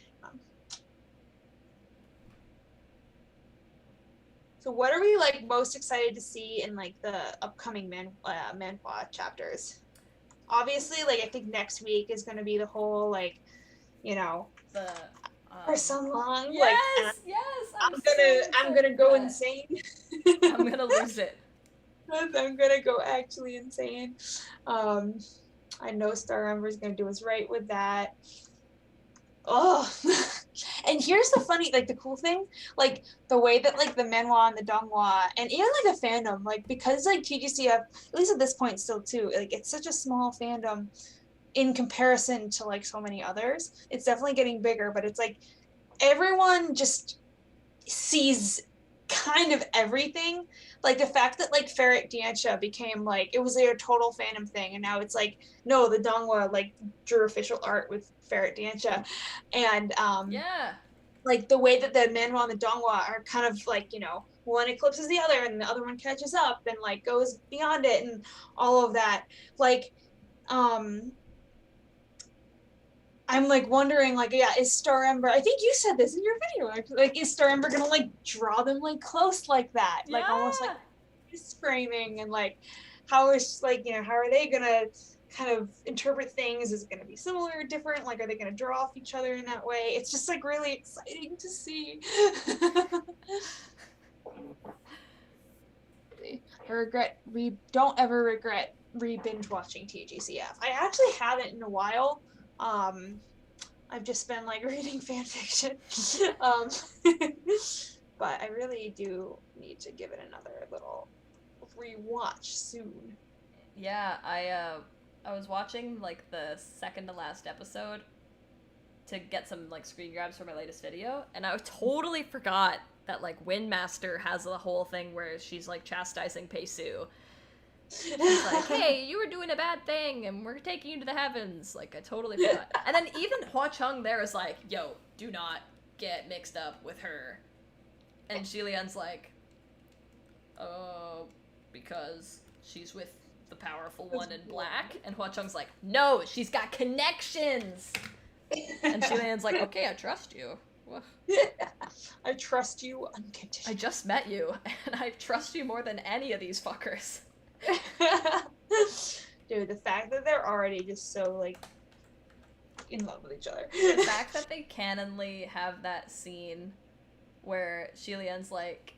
So what are we like most excited to see in like the upcoming manhwa chapters? Obviously, like I think next week is going to be the whole like, you know, The for so long. Yes, Like, yes. I'm gonna go insane. I'm gonna lose it. I'm gonna go actually insane. I know Star Ember is gonna do us right with that. Oh, and here's the funny, like the cool thing, like the way that like the manhwa and the donghua and even like the fandom, like because like TGCF, at least at this point still too, like it's such a small fandom in comparison to like so many others. It's definitely getting bigger, but it's like everyone just sees kind of everything. Like the fact that like Ferret Diancha became like it was like a total fandom thing, and now it's like no, the donghua like drew official art with Ferret Diancha, and Yeah. like the way that the manhwa and the donghua are kind of like, you know, one eclipses the other and the other one catches up and like goes beyond it and all of that. Like I'm like wondering, like, yeah, is Star Ember? I think you said this in your video. Like, is Star Ember gonna like draw them like close like that, Yeah. like almost like framing, and like how is like, you know, how are they gonna kind of interpret things? Is it gonna be similar or different? Like, are they gonna draw off each other in that way? It's just like really exciting to see. I regret don't ever regret binge watching TGCF. I actually haven't in a while. I've just been like reading fan fiction. But I really do need to give it another little rewatch soon. Yeah, I was watching like the second to last episode to get some like screen grabs for my latest video, and I totally forgot that like Windmaster has the whole thing where she's like chastising Peisu. She's like, hey, you were doing a bad thing and we're taking you to the heavens. Like, I totally forgot. And then even Hua Cheng there is like, yo, do not get mixed up with her. And Xilian's like, oh, because she's with the powerful one in black. And Hua Cheng's like, no, she's got connections. And Xilian's like, okay, I trust you. I trust you unconditionally. I just met you, and I trust you more than any of these fuckers. Dude, the fact that they're already just so, like, in love with each other. The fact that they canonly have that scene where Xilian's, like,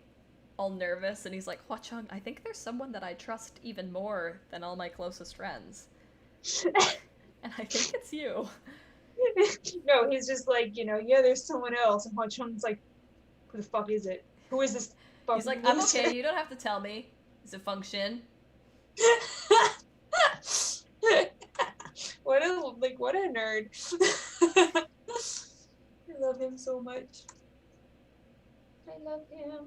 all nervous, and he's like, Hua Cheng, I think there's someone that I trust even more than all my closest friends. And I think it's you. No, he's just like, you know, yeah, there's someone else. And Hua Cheng's like, who the fuck is it? Who is this? He's like, I'm okay, you don't have to tell me. It's a function. What a nerd. I love him so much. I love him.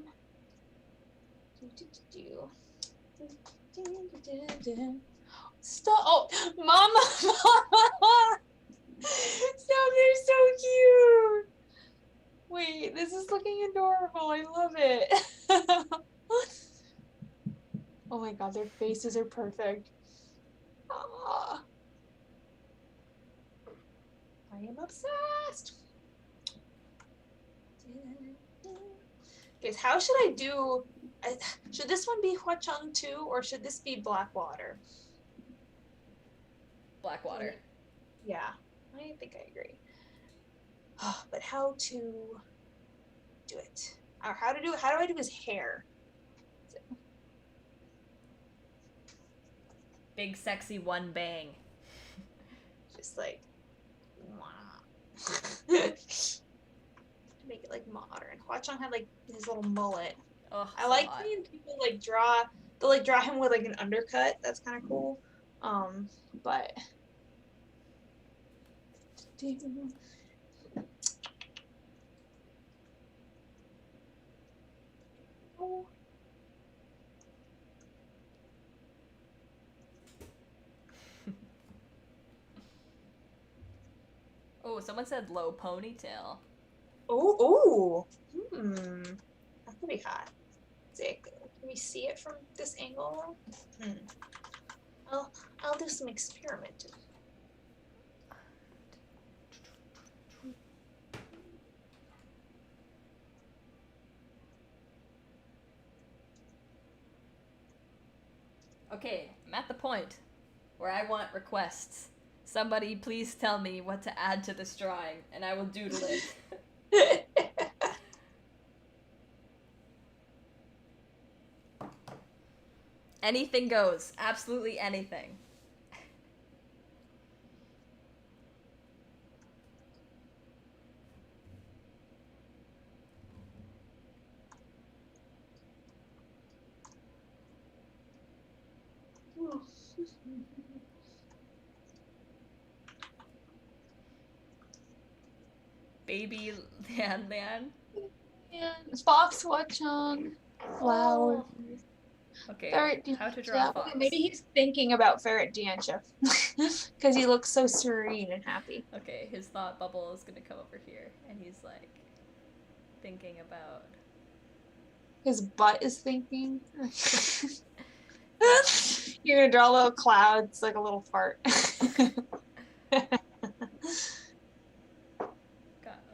Stop! Oh, Mama! Stop! They're so cute. Wait, this is looking adorable. I love it. Oh my god, their faces are perfect. Ah. I am obsessed. Okay, how should I do? Should this one be Hua Cheng too, or should this be Blackwater? Blackwater. Yeah, I think I agree. But how to do it? Or how do I do his hair? Big sexy one bang. Just like make it like modern. Hua Cheng had like his little mullet. Oh, I like seeing people like draw him with like an undercut. That's kind of cool. But oh. Oh, someone said low ponytail. Oh. That could be hot. Sick. Can we see it from this angle? I'll do some experimenting. Okay, I'm at the point where I want requests. Somebody please tell me what to add to this drawing, and I will doodle it. Anything goes. Absolutely anything. Baby Lian Lian. And Fox Hua Cheng. Flowers. Okay, Ferret how to draw a fox. Maybe he's thinking about Ferret Diancha. Because he looks so serene and happy. Okay, his thought bubble is gonna come over here, and he's like thinking about. His butt is thinking. You're gonna draw little clouds, like a little fart.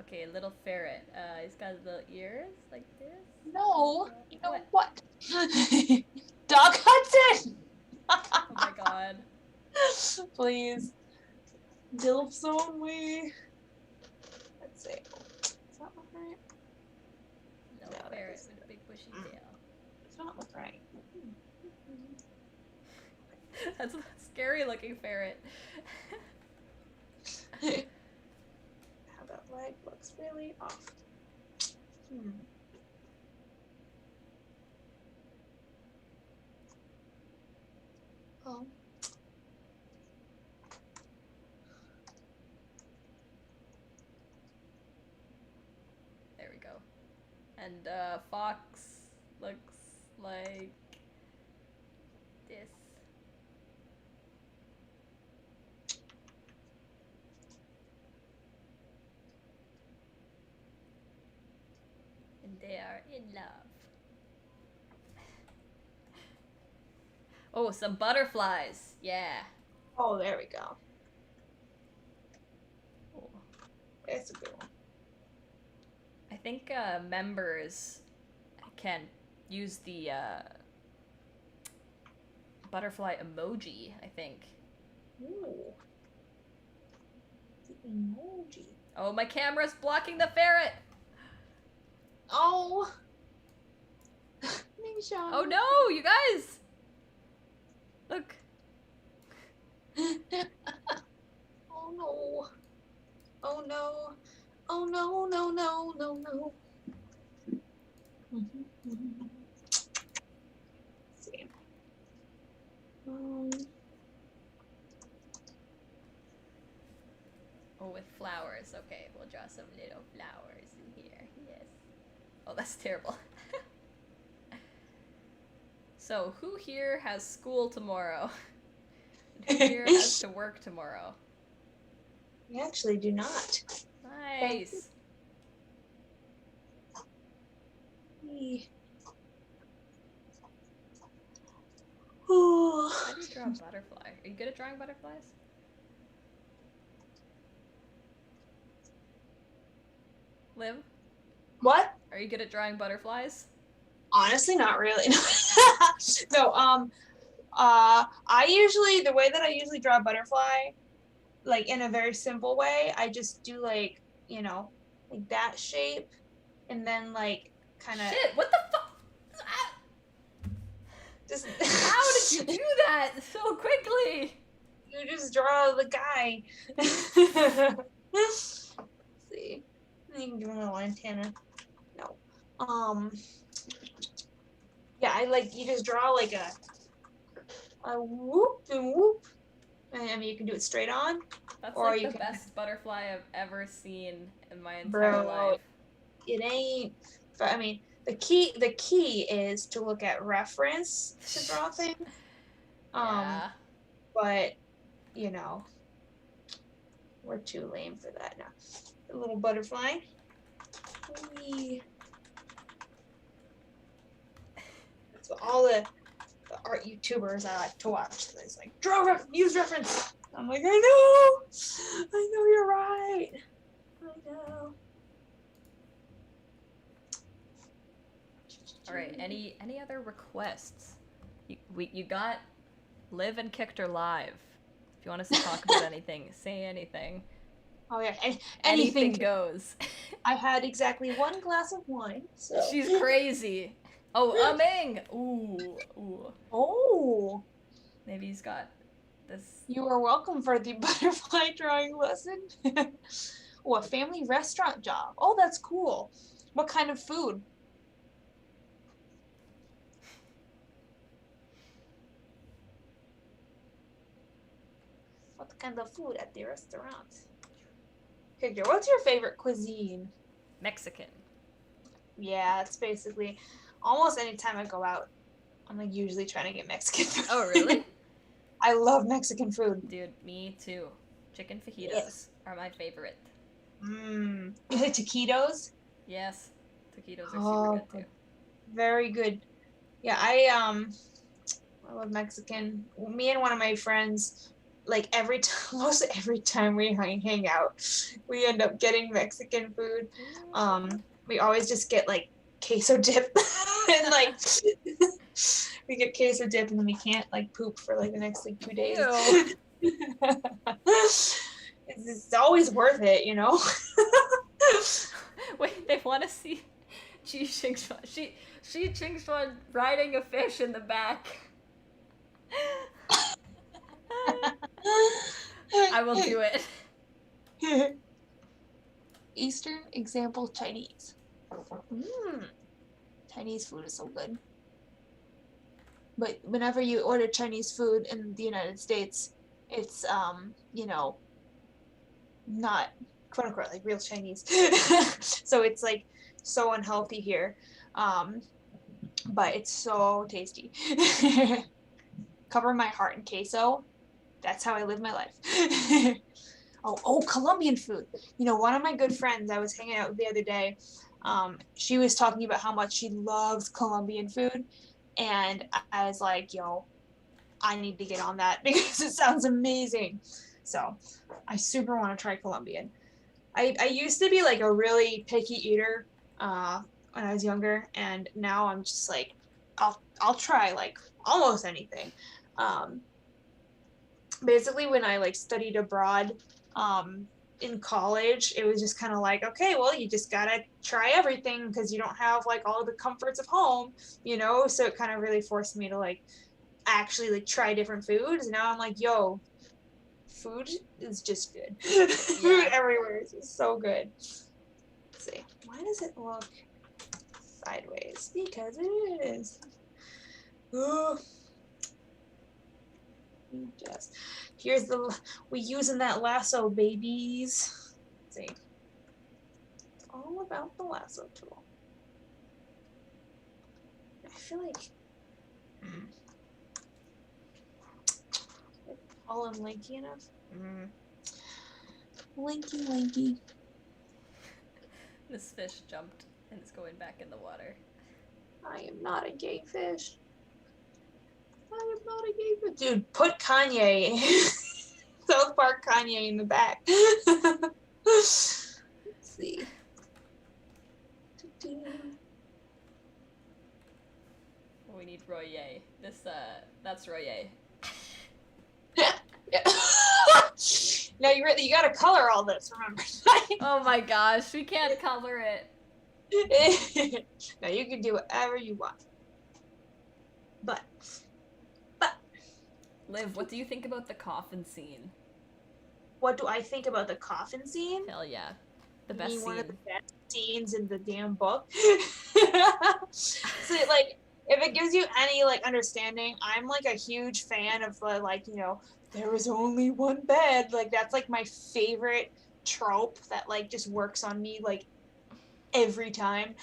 Okay, little ferret. He's got little ears like this. No, you know what? Doc Hudson. Oh my god. Please. Dilf's own way. Let's see. Does that look right? No, ferret with a big bushy tail. Does not look right. That's a scary looking ferret. How that leg looks really off. Oh. There we go. And Fox looks like this. And they are in love. Oh, some butterflies. Yeah. Oh, there we go. Oh. That's a good one. I think members can use the butterfly emoji, I think. Ooh. The emoji. Oh, my camera's blocking the ferret! Oh. Maybe Sean. Oh no, you guys! Look. Oh no. Oh no. Oh no, no, no, no, no. Let's see. Oh, with flowers. Okay, we'll draw some little flowers in here. Yes. Oh, that's terrible. So, who here has school tomorrow? Who here has to work tomorrow? We actually do not. Nice. How do you draw a butterfly? Are you good at drawing butterflies? Liv? What? Are you good at drawing butterflies? Honestly, not really. No, the way that I usually draw a butterfly, like in a very simple way, I just do like, like that shape, and then like kind of. Shit, what the fuck? Just. How did you do that so quickly? You just draw the guy. Let's see. You can give him a little antenna. No. Yeah, you just draw like a whoop and whoop. I mean, you can do it straight on. That's or like you the can, best butterfly I've ever seen in my entire life. It ain't. But I mean, the key is to look at reference to draw things. Yeah. But we're too lame for that now. A little butterfly. That's what all the art YouTubers I like to watch. It's like use reference. I'm like, I know you're right. I know. All right. Any other requests? You got Liv and Kickter live. If you want us to talk about anything, say anything. Oh yeah, anything goes. I had exactly one glass of wine. So. She's crazy. Oh, Ming. Ooh. Oh. Maybe he's got this. You are welcome for the butterfly drawing lesson. Oh, a family restaurant job. Oh, that's cool. What kind of food? What kind of food at the restaurant? Victor, what's your favorite cuisine? Mexican. Yeah, it's basically almost any time I go out, I'm like usually trying to get Mexican food. Oh, really? I love Mexican food. Dude, me too. Chicken fajitas are my favorite. You like taquitos? Yes. Taquitos are super good too. Very good. Yeah, I love Mexican. Me and one of my friends, like most every time we hang out, we end up getting Mexican food. We always just get like queso dip and like we get queso dip and then we can't like poop for like the next like 2 days. It's always worth it, Wait, they want to see Xi Xuan riding a fish in the back. I will do it. Eastern example Chinese. Chinese food is so good. But whenever you order Chinese food in the United States, it's not quote unquote, like real Chinese. So it's like so unhealthy here. But it's so tasty. Cover my heart in queso. That's how I live my life. Oh, Colombian food. You know, one of my good friends I was hanging out with the other day, she was talking about how much she loves Colombian food. And I was like, yo, I need to get on that because it sounds amazing. So I super want to try Colombian. I used to be like a really picky eater when I was younger, and now I'm just like, I'll try like almost anything. Um, Basically, when I like studied abroad in college, it was just kind of like, okay, well, you just gotta try everything because you don't have like all the comforts of home, you know. So it kind of really forced me to like actually like try different foods. And now I'm like, yo, food is just good. Food everywhere is just so good. Let's see, why does it look sideways? Because it is. Oh, just here's we using that lasso, babies. Let's see, it's all about the lasso tool. I feel like all in lanky enough. Lanky. This fish jumped and is going back in the water. I am not a gay fish. Dude, put Kanye, South Park Kanye in the back. Let's see. We need Royer. That's Royer. Yeah. No, you gotta color all this, remember? Oh my gosh, we can't color it. No, you can do whatever you want. But Liv, what do you think about the coffin scene? What do I think about the coffin scene? Hell yeah. The best scene. One of the best scenes in the damn book. So like, if it gives you any like understanding, I'm like a huge fan of the like, you know, there was only one bed. Like that's like my favorite trope that like just works on me like every time.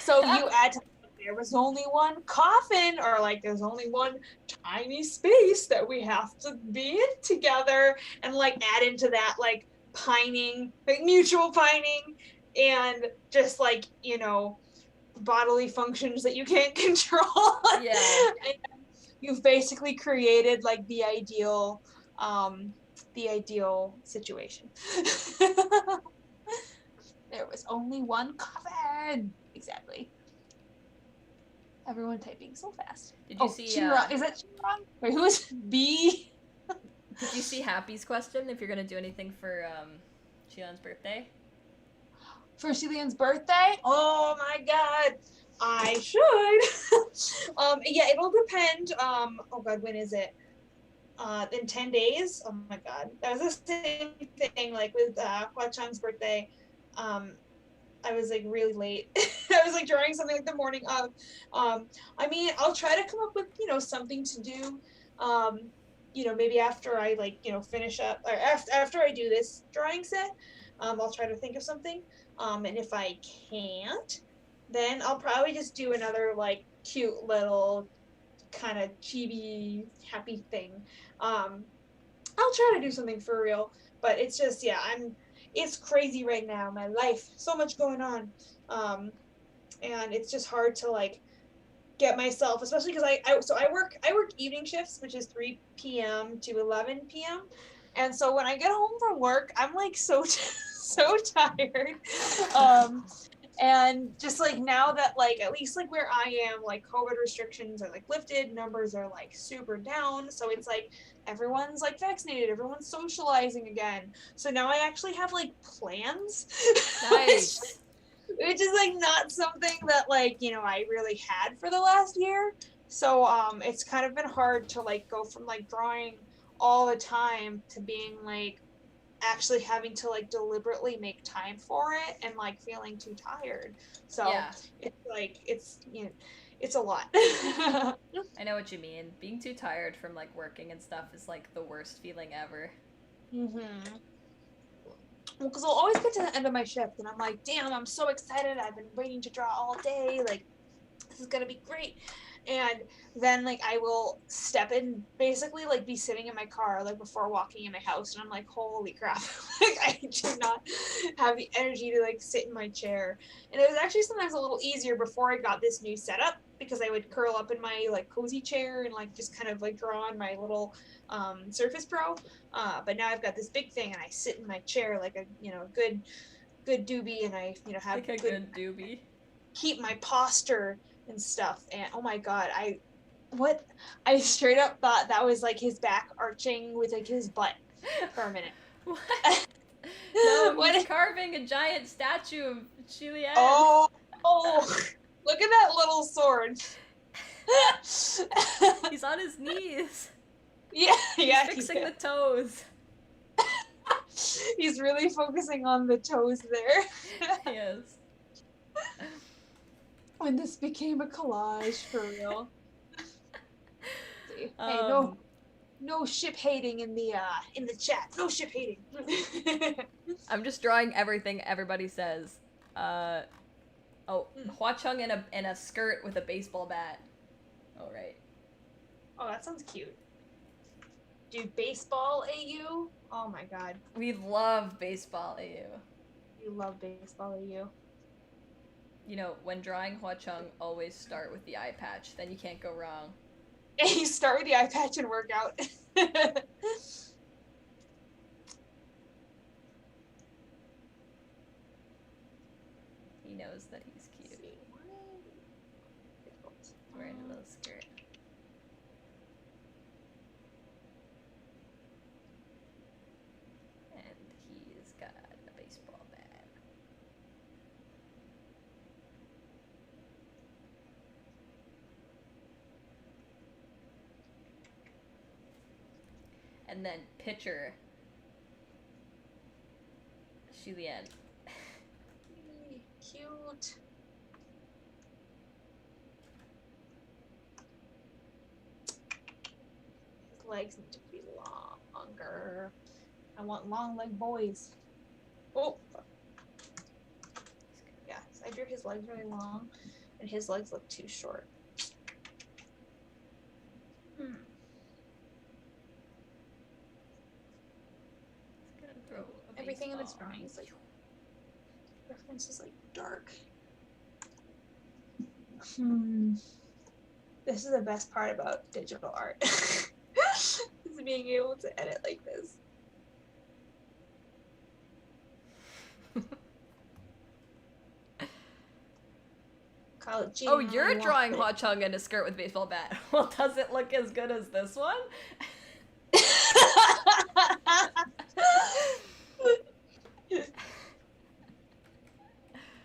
So you add to there was only one coffin, or like there's only one tiny space that we have to be in together, and like add into that like pining, like mutual pining, and just like, you know, bodily functions that you can't control. Yeah. And you've basically created like the ideal situation. There was only one coffin. Exactly. Everyone typing so fast. Did you see? Is that Xuan? Wait, who is B? Did you see Happy's question? If you're gonna do anything for Xuan's birthday? For Shilian's birthday? Oh my god, I should. Yeah, it'll depend. Oh god, when is it? In 10 days. Oh my god, that was the same thing. Like with Hua Cheng's birthday. I was like really late. I was like drawing something like the morning of. I mean, I'll try to come up with, you know, something to do. You know, maybe after I like, you know, finish up, or after I do this drawing set, I'll try to think of something. And if I can't, then I'll probably just do another like cute little kind of chibi happy thing. I'll try to do something for real, but it's just, yeah, it's crazy right now, my life, so much going on, and it's just hard to like get myself, especially because I work evening shifts, which is 3 p.m. to 11 p.m. And so when I get home from work, I'm like so so tired, and just like now that like at least like where I am, like COVID restrictions are like lifted, numbers are like super down, so it's like everyone's like vaccinated, everyone's socializing again, so now I actually have like plans. Nice. Which is like not something that like, you know, I really had for the last year. So it's kind of been hard to like go from like drawing all the time to being like actually having to like deliberately make time for it and like feeling too tired. So yeah. It's like it's, you know, it's a lot. I know what you mean. Being too tired from like working and stuff is like the worst feeling ever. Well, because I'll always get to the end of my shift and I'm like, damn, I'm so excited. I've been waiting to draw all day. Like, this is gonna be great. And then like I will step in, basically like be sitting in my car like before walking in my house, and I'm like, holy crap, like I do not have the energy to like sit in my chair. And it was actually sometimes a little easier before I got this new setup, because I would curl up in my like cozy chair and like just kind of like draw on my little Surface Pro. But now I've got this big thing and I sit in my chair like a good doobie, and I have Like a good doobie. keep my posture and stuff. And oh my god, I straight up thought that was like his back arching with like his butt for a minute. What? No, What? he's carving a giant statue of Xuan. Oh, look at that little sword. He's on his knees. Yeah, He's fixing the toes. He's really focusing on the toes there. He is. When this became a collage, for real. Hey, no ship hating in the chat. No ship hating. I'm just drawing everything everybody says. Hua Cheng in a skirt with a baseball bat. Oh right. Oh, that sounds cute. Dude, baseball AU? Oh my god. We love baseball AU. You love baseball AU. You know, when drawing Hua Cheng, always start with the eye patch, then you can't go wrong. And you start with the eye patch and work out. He knows that he's cute. Wearing a little skirt. And he's got a baseball bat. And then pitcher Xuan. Cute. His legs need to be longer. I want long leg boys. Oh. Yeah, I drew his legs really long, and his legs look too short. Everything in this drawing is like reference is like dark. This is the best part about digital art. Is being able to edit like this. College. Oh, you're drawing Hua Cheng in a skirt with a baseball bat. Well, does it look as good as this one?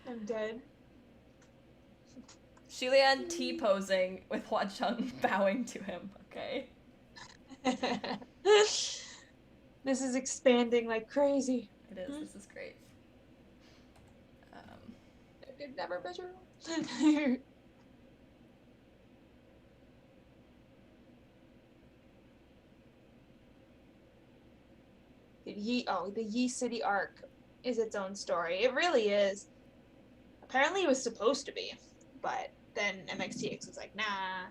I'm dead. Xuan T-posing with Hua Cheng bowing to him, okay? This is expanding like crazy. It is, this is great. I could never measure. The Yi City arc is its own story. It really is. Apparently it was supposed to be, but then MXTX was like, nah.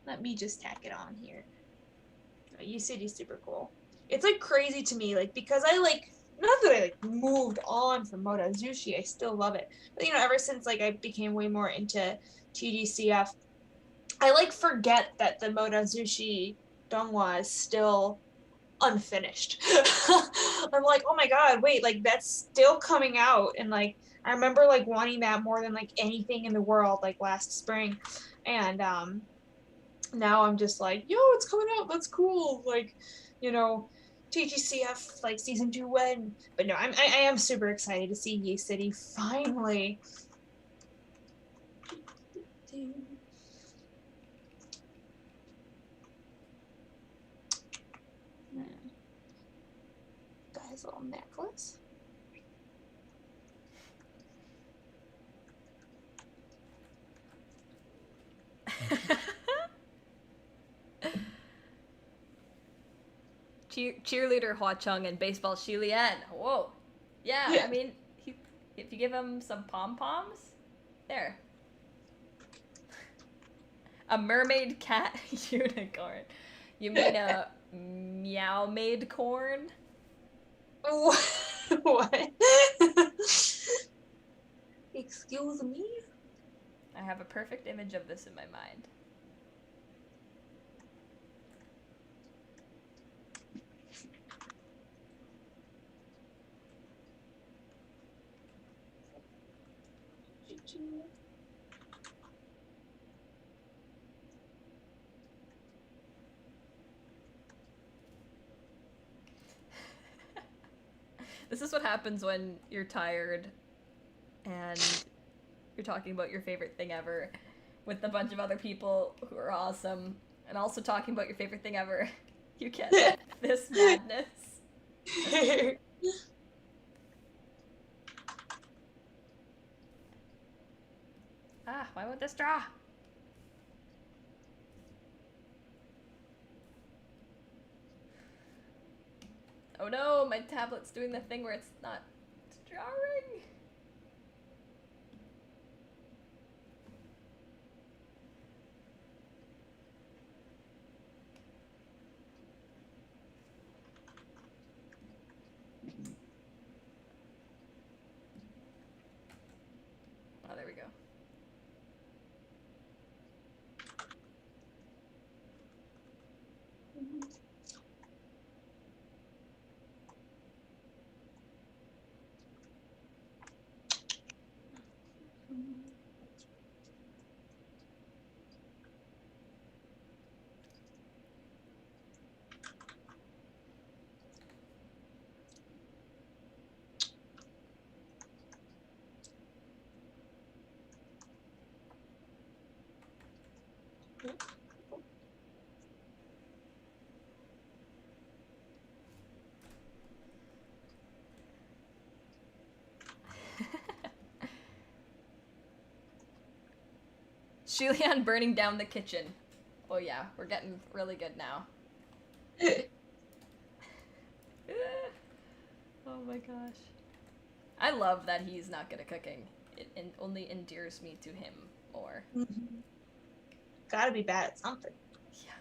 Let me just tack it on here. Yi City's super cool. It's like crazy to me, like, because I like, not that I like moved on from Moda Zushi, I still love it. But ever since like I became way more into TGCF, I like forget that the Moda Zushi Donghua is still unfinished. I'm like, oh my god, wait, like that's still coming out, and like I remember like wanting that more than like anything in the world like last spring, and now I'm just like, yo, it's coming out, that's cool, like, TGCF like season 2 when. But no, I am super excited to see Yi City finally. Got his little necklace. cheerleader Hua Cheng and baseball Xi Lian. Whoa. Yeah, Yeah. I mean, if you give him some pom-poms, there. A mermaid cat unicorn. You mean a meow maid corn? What? Excuse me? I have a perfect image of this in my mind. This is what happens when you're tired and you're talking about your favorite thing ever with a bunch of other people who are awesome and also talking about your favorite thing ever. You get this madness. Ah, why won't this draw? Oh no, my tablet's doing the thing where it's not drawing. Oh, there we go. Xi Lian burning down the kitchen. Oh yeah, we're getting really good now. Oh my gosh. I love that he's not good at cooking. It only endears me to him more. Mm-hmm. Gotta be bad at something. Yeah.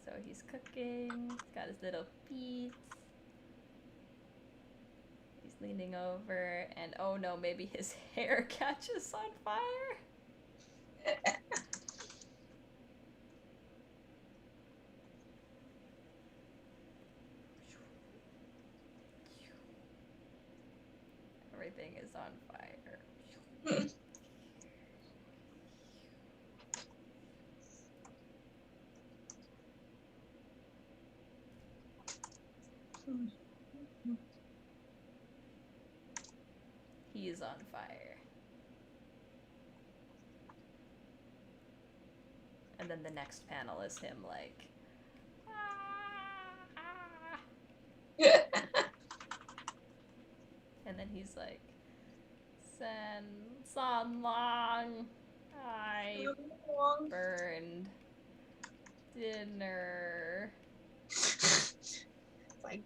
So he's cooking, he's got his little feet. He's leaning over, and oh no, maybe his hair catches on fire? Everything is on fire. He is on fire. And then the next panel is him like, and then he's like, San Long, I burned dinner. Like,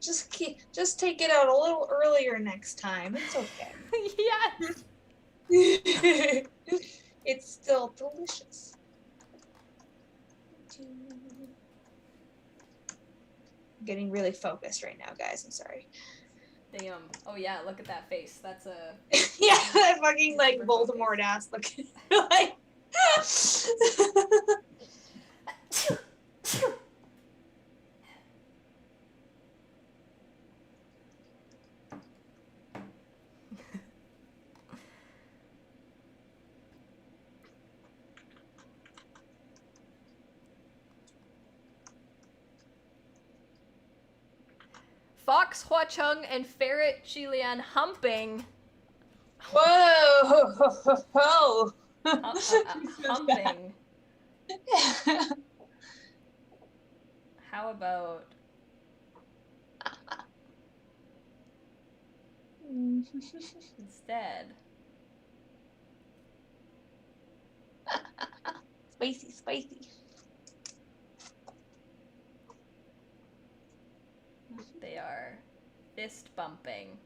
just take it out a little earlier next time. It's okay. Yes. It's still delicious. I'm getting really focused right now, guys. I'm sorry. Damn. Oh yeah, look at that face. That's a Yeah, that fucking like Voldemort ass looking. Like. Fox Hua Cheng and Ferret Xi Lian humping. Whoa! Humping. How about instead? Spicy. Fist bumping.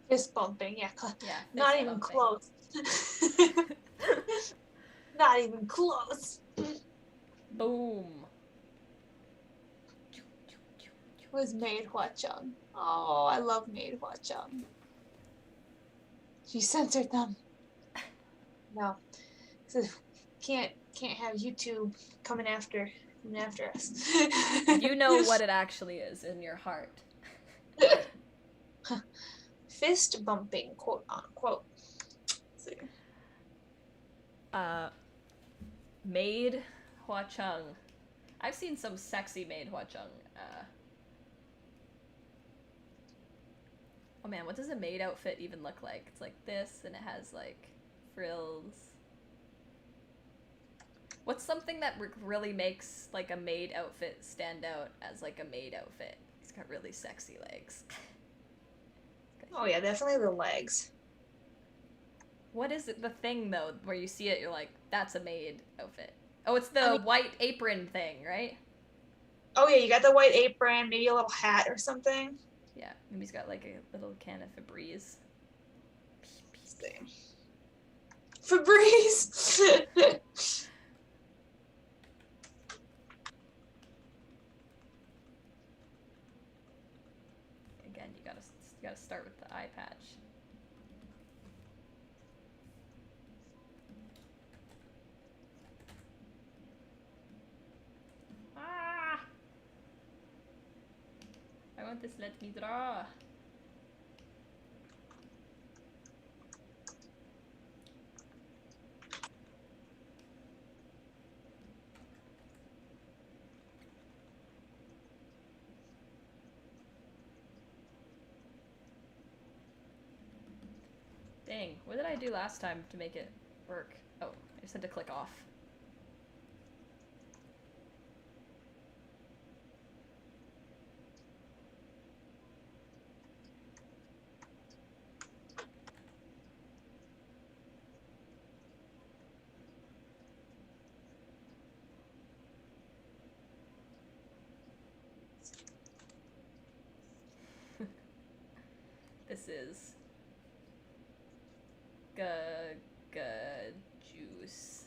Fist bumping, yeah. Yeah, Not fist even bumping. close. Not even close. Boom. Was made Hua Cheng. Oh, I love made Hua Cheng. She censored them. No, so can't have YouTube coming after us. You know what it actually is in your heart. Fist bumping, quote unquote. Let's see. Maid Hua Cheng. I've seen some sexy maid Hua Cheng. Oh man, what does a maid outfit even look like? It's like this, and it has like frills. What's something that really makes like a maid outfit stand out as like a maid outfit? It's got really sexy legs. Oh yeah, definitely the legs. What is it? The thing though, where you see it, you're like, that's a maid outfit. Oh, it's the white apron thing, right? Oh yeah, you got the white apron, maybe a little hat or something. Yeah, maybe he's got like a little can of Febreze. Febreze. Again, you gotta start with the eye patch. Ah! I want this. Let me draw. Dang, what did I do last time to make it work? Oh, I just had to click off. This is juice.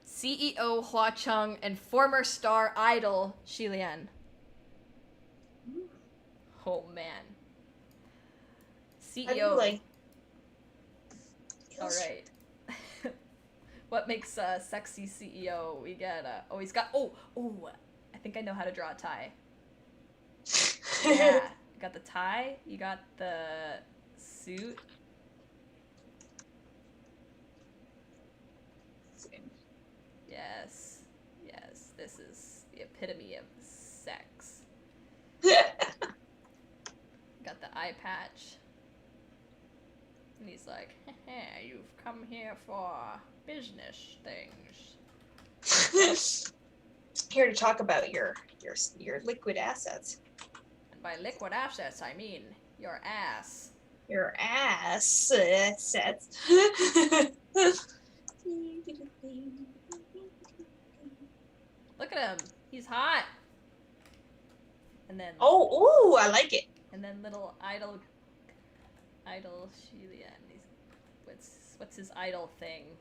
CEO Hua Cheng and former star idol Xilian. Oh man. CEO. Like, all right. What makes a sexy CEO? We get he's got I think I know how to draw a tie. Yeah, you got the tie, you got the suit. Yes, this is the epitome of sex. Got the eye patch. And he's like, you've come here for business things. Here to talk about your liquid assets. And by liquid assets, I mean your ass. Your ass assets. Look at him. He's hot. And then ooh, I like it. And then little idol Xilian. What's his idol thing?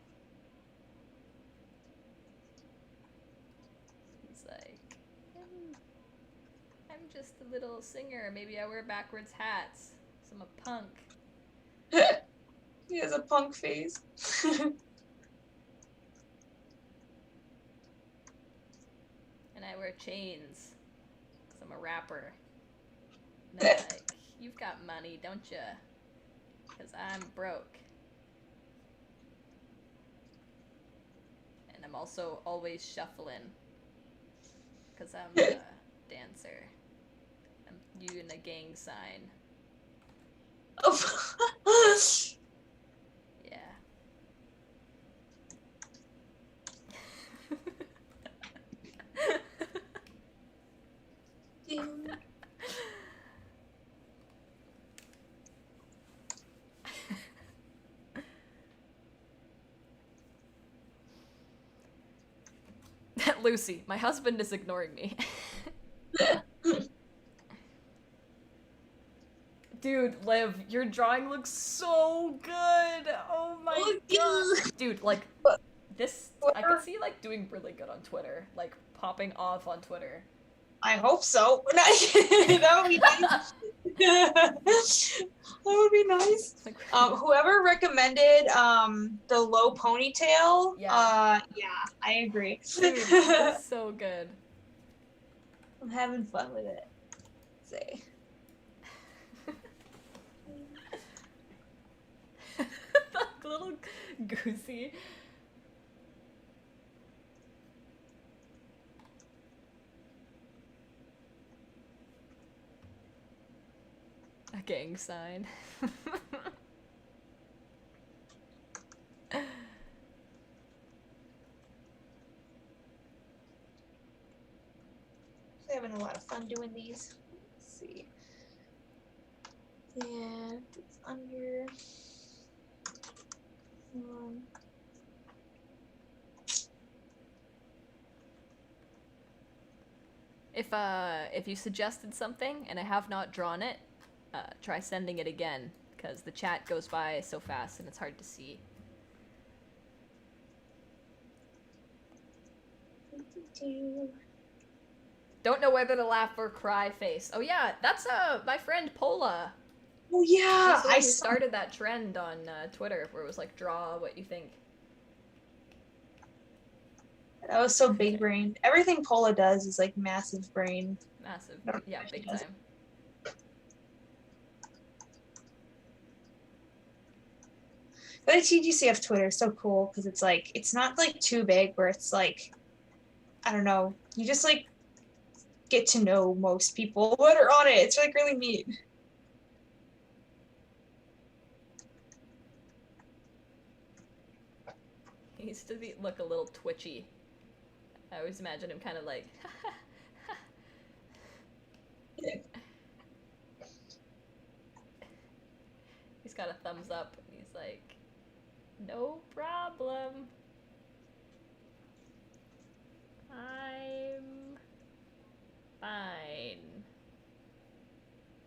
He's like, I'm just a little singer. Maybe I wear backwards hats. So I'm a punk. He has a punk face. And I wear chains. Because I'm a rapper. And they're like, you've got money, don't you? Because I'm broke. And I'm also always shuffling. Because I'm a dancer. I'm you in a gang sign. Yeah. Aunt Lucy, my husband is ignoring me. Dude, Liv, your drawing looks so good. Oh my god. Dude, like, this, I could see, like, doing really good on Twitter. Like, popping off on Twitter. I hope so. That would be nice. That would be nice. Whoever recommended the low ponytail, yeah, I agree. Dude, it's so good. I'm having fun with it. Say. That little goosey. A gang sign. Having a lot of fun doing these. Let's see. And it's under. If you suggested something and I have not drawn it, try sending it again, because the chat goes by so fast and it's hard to see. Don't know whether to laugh or cry face. Oh yeah, that's my friend Pola. Oh yeah, I started that trend on Twitter where it was like, draw what you think. That was so big brained. Everything Pola does is like massive brain. Massive, yeah, big time. But TGCF Twitter is so cool because it's like, it's not like too big where it's like, I don't know, you just like get to know most people that are on it. It's like really neat. He used to look a little twitchy. I always imagine him kind of like, he's got a thumbs up and he's like, no problem. I'm fine.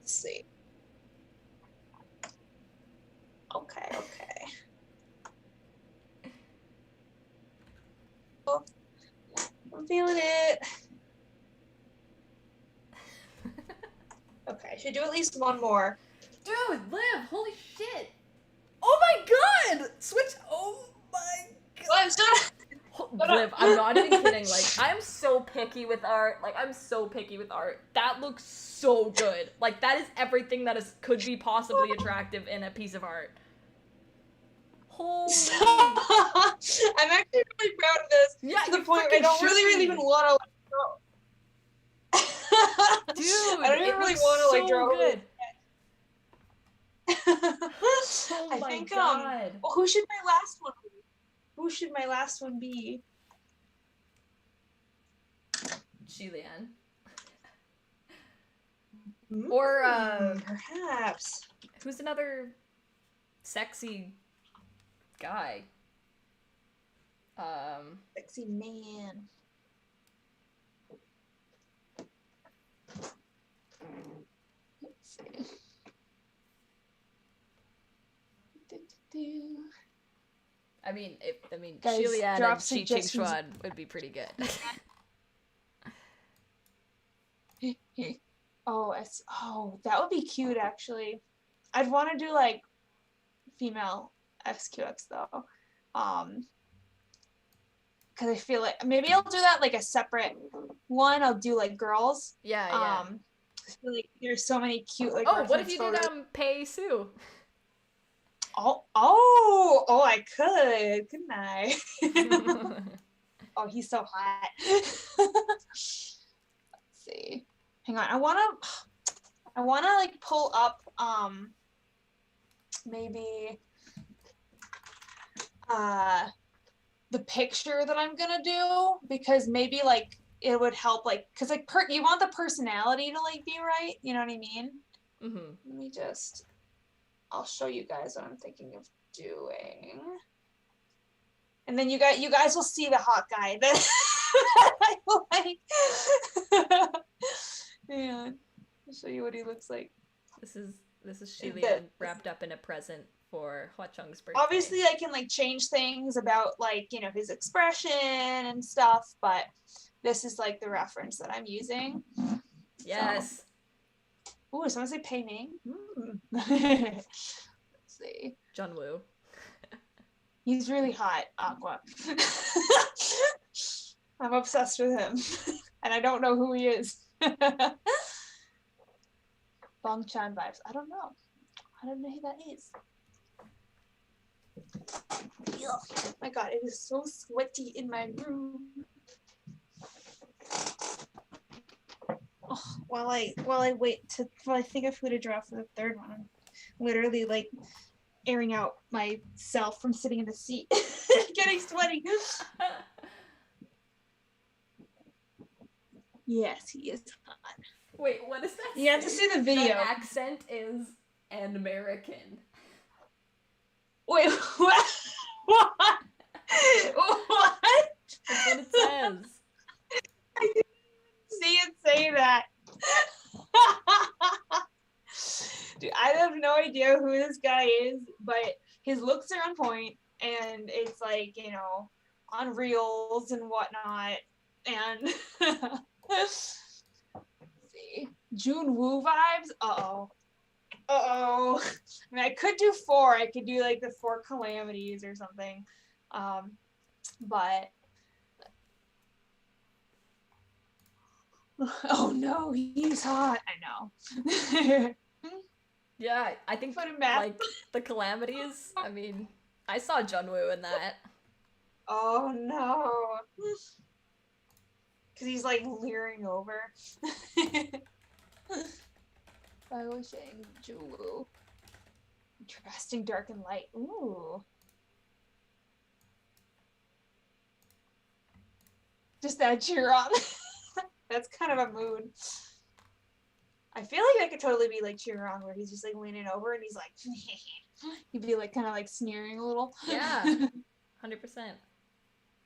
Let's see. Okay. Oh, I'm feeling it. Okay, I should do at least one more. Dude, Liv, holy shit! Oh my god! Switch, oh my god! Well, I'm still... Liv, I'm not even kidding, like, I'm so picky with art, that looks so good. Like, that is everything that could be possibly attractive in a piece of art. Holy... I'm actually really proud of this. Yeah, to the point where I don't really even want to draw. Dude, I don't even really want to like draw good. Oh I think God. Well, who should my last one be? Who should my last one be? Julianne. Or perhaps. Who's another sexy guy? Sexy man. Let's see. I mean, Guys, Julianne and Chi Ching suggestions. Xuan would be pretty good. That would be cute actually. I'd want to do like female SQX though. Because I feel like maybe I'll do that like a separate one. I'll do like girls. Yeah. I feel like there's so many cute like. Oh, what if you did Pei Su? Oh, I could, couldn't I? Oh, he's so hot. Let's see. Hang on. I wanna like pull up maybe the picture that I'm gonna do, because maybe like it would help, like, because like you want the personality to like be right, you know what I mean? Mm-hmm. Let me just, I'll show you guys what I'm thinking of doing, and then you guys will see the hot guy that I like. Man, I'll show you what he looks like. This is Shilian wrapped up in a present for Hua Cheng's birthday. Obviously, I can like change things about like, you know, his expression and stuff, but this is like the reference that I'm using. Yes. So. Ooh, someone say Pei Ming. Let's see. John Woo. He's really hot, Aqua. I'm obsessed with him. And I don't know who he is. Bong Chan vibes. I don't know who that is. Oh my god, it is so sweaty in my room. Oh, while I think of who to draw for the third one, I'm literally like airing out myself from sitting in the seat, getting sweaty. Yes, he is hot. Wait, what is that? You have to see the video. That accent is an American. Wait, what? What? What? That's what it says. I didn't see it say that. Dude, I have no idea who this guy is, but his looks are on point, and it's like, you know, on reels and whatnot. And let's see, Jun Woo vibes. Uh-oh. I mean, I could do 4. I could do like the 4 calamities or something. But oh no, he's hot. I know. Yeah, I think Put him back. Like the calamities. I mean, I saw John Woo in that. Oh no. Because he's like leering over. Hua Cheng, Jewel. Contrasting dark and light. Ooh. Just that cheer on. That's kind of a mood. I feel like I could totally be like Chiron, where he's just like leaning over and he's like, he'd be like kind of like sneering a little. Yeah, 100%.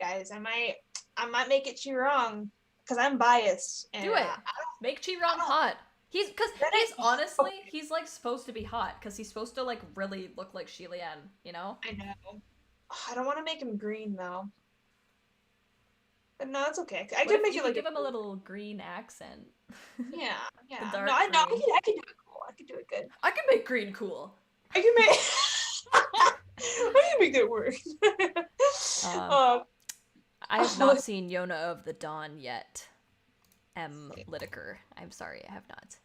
Guys, I might make it Chiron because I'm biased. And, do it. Make Chiron hot. He's honestly, he's like supposed to be hot because he's supposed to like really look like Shilian, you know? I know. I don't want to make him green though. But no, it's okay. I can make it like give him a little green accent. Yeah. No, I can do it cool. I can do it good. I can make green cool. I can make. I can make that work. I have not seen Yona of the Dawn yet. M. Lideker. I'm sorry, I have not.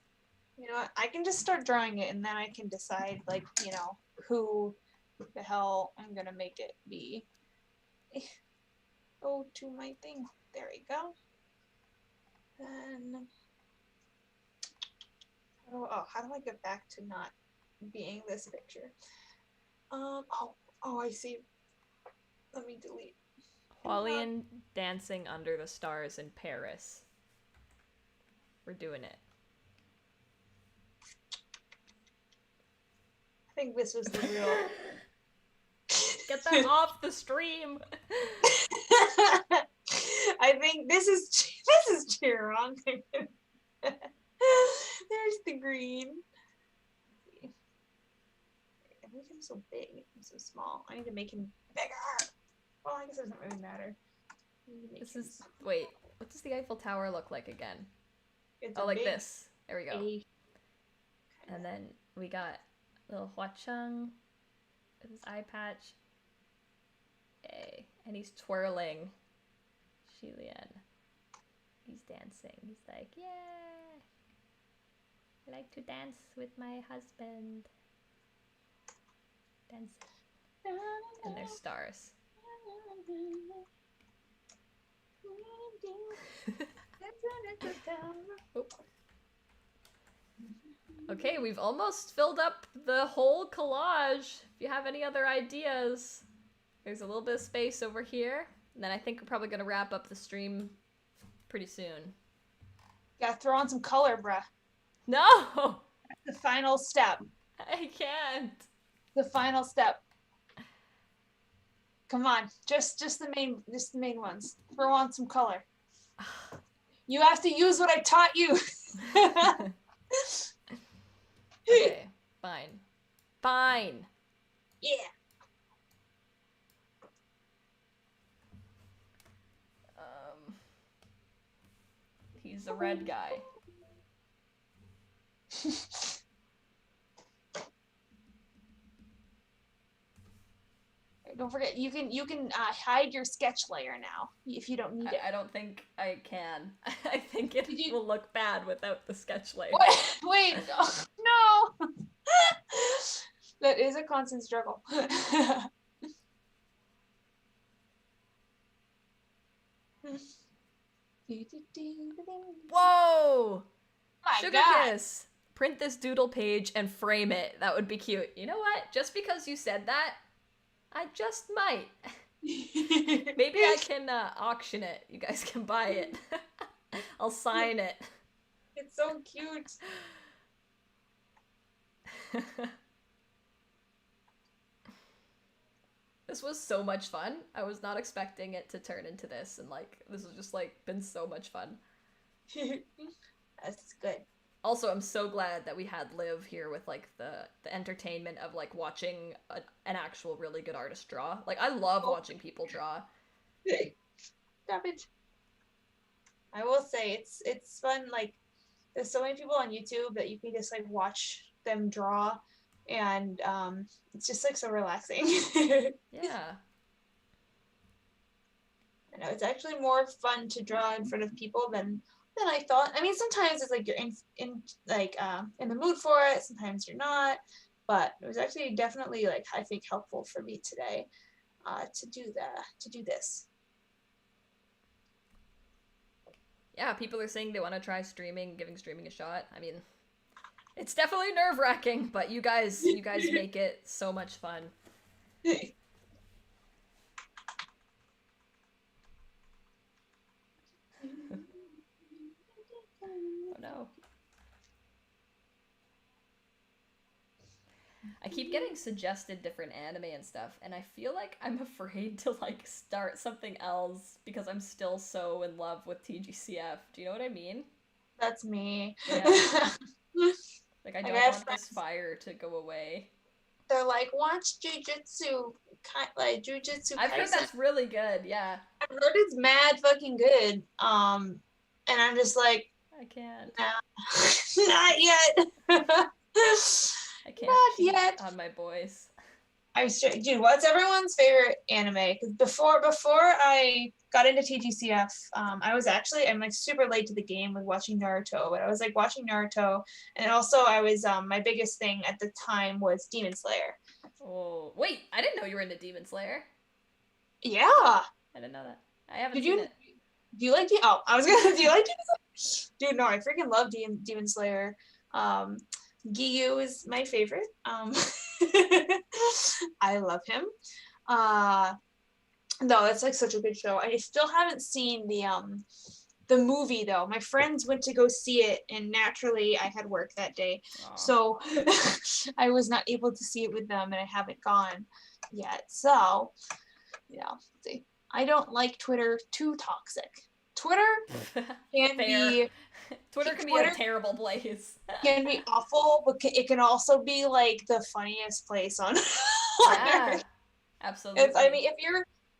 You know what? I can just start drawing it, and then I can decide, like, you know, who the hell I'm gonna make it be. Go to my thing. There we go. Then, how do I get back to not being this picture? I see. Let me delete. Hualien dancing under the stars in Paris. We're doing it. I think this was the real. Get them off the stream. I think this is Chiron. There's the green. I make him so big. I'm so small. I need to make him bigger. Well, I guess it doesn't really matter. Wait, what does the Eiffel Tower look like again? It's like this. There we go. A. And then we got little Hua Cheng with his eye patch. Yay. And he's twirling Shilian. He's dancing. He's like, yeah. I like to dance with my husband. Dance. And there's stars. Okay, we've almost filled up the whole collage. If you have any other ideas, there's a little bit of space over here. And then I think we're probably going to wrap up the stream pretty soon. Gotta throw on some color, bruh. No! That's the final step. I can't. The final step. Come on, just the main ones. Throw on some color. You have to use what I taught you. Okay, fine. Fine. Yeah. He's a red guy. Don't forget, you can hide your sketch layer now if you don't need it. I don't think I can. I think it will look bad without the sketch layer. Wait, no. That is a constant struggle. Whoa! My Sugar God. Kiss! Print this doodle page and frame it. That would be cute. You know what? Just because you said that, I just might. Maybe I can auction it. You guys can buy it. I'll sign it. It's so cute. This was so much fun. I was not expecting it to turn into this, and like this has just like been so much fun. That's good. Also, I'm so glad that we had Liv here with like the entertainment of like watching an actual really good artist draw. Like I love watching people draw. Stop it. I will say it's fun. Like there's so many people on YouTube that you can just like watch them draw, and it's just like so relaxing. Yeah. I know it's actually more fun to draw in front of people than I thought. I mean, sometimes it's like you're in the mood for it. Sometimes you're not. But it was actually definitely like I think helpful for me today to do this. Yeah, people are saying they want to try giving streaming a shot. I mean, it's definitely nerve-wracking, but you guys make it so much fun. Oh no. I keep getting suggested different anime and stuff, and I feel like I'm afraid to like start something else because I'm still so in love with TGCF. Do you know what I mean? That's me. Yeah. Like I don't want this fire to go away. They're like, watch Jujutsu, Jujutsu. I've heard that's really good. Yeah. I've heard it's mad fucking good. And I'm just like, I can't. Nah, not yet. I can't not yet on my boys. Dude, what's everyone's favorite anime? Because before I got into TGCF, I'm like super late to the game with watching Naruto, but I was like watching Naruto, and also I was my biggest thing at the time was Demon Slayer. Oh wait, I didn't know you were into Demon Slayer. Yeah, I didn't know that. I haven't seen it. Do you like do you like Demon Slayer? Dude, no, I freaking love Demon Slayer. Giyu is my favorite. I love him. No, it's like such a good show. I still haven't seen the movie though. My friends went to go see it, and naturally I had work that day. Aww. So I was not able to see it with them, and I haven't gone yet. So, see. I don't like Twitter too toxic. Twitter can be Twitter can be a terrible place. Can be awful, but it can also be like the funniest place on Earth. Absolutely.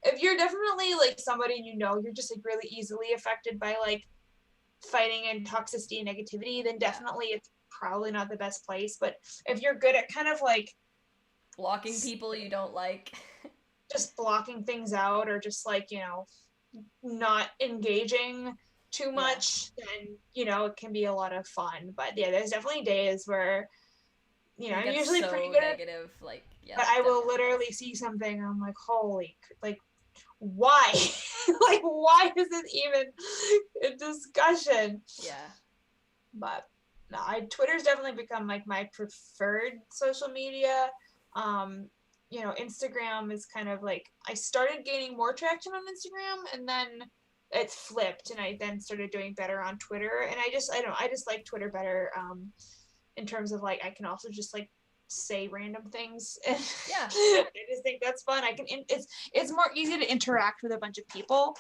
If you're definitely like somebody you're just like really easily affected by like fighting and toxicity and negativity, then definitely it's probably not the best place. But if you're good at kind of like blocking people you don't like, just blocking things out, or just like not engaging too much, then it can be a lot of fun. But yeah, there's definitely days where I'm usually pretty good negative, but I will literally see something and I'm like, holy, like why? Like why is this even a discussion? Yeah. But no, Twitter's definitely become like my preferred social media. Instagram is kind of like, I started gaining more traction on Instagram, and then it's flipped, and I then started doing better on Twitter. And I just like Twitter better in terms of like I can also just like say random things. Yeah. I just think that's fun. It's more easy to interact with a bunch of people.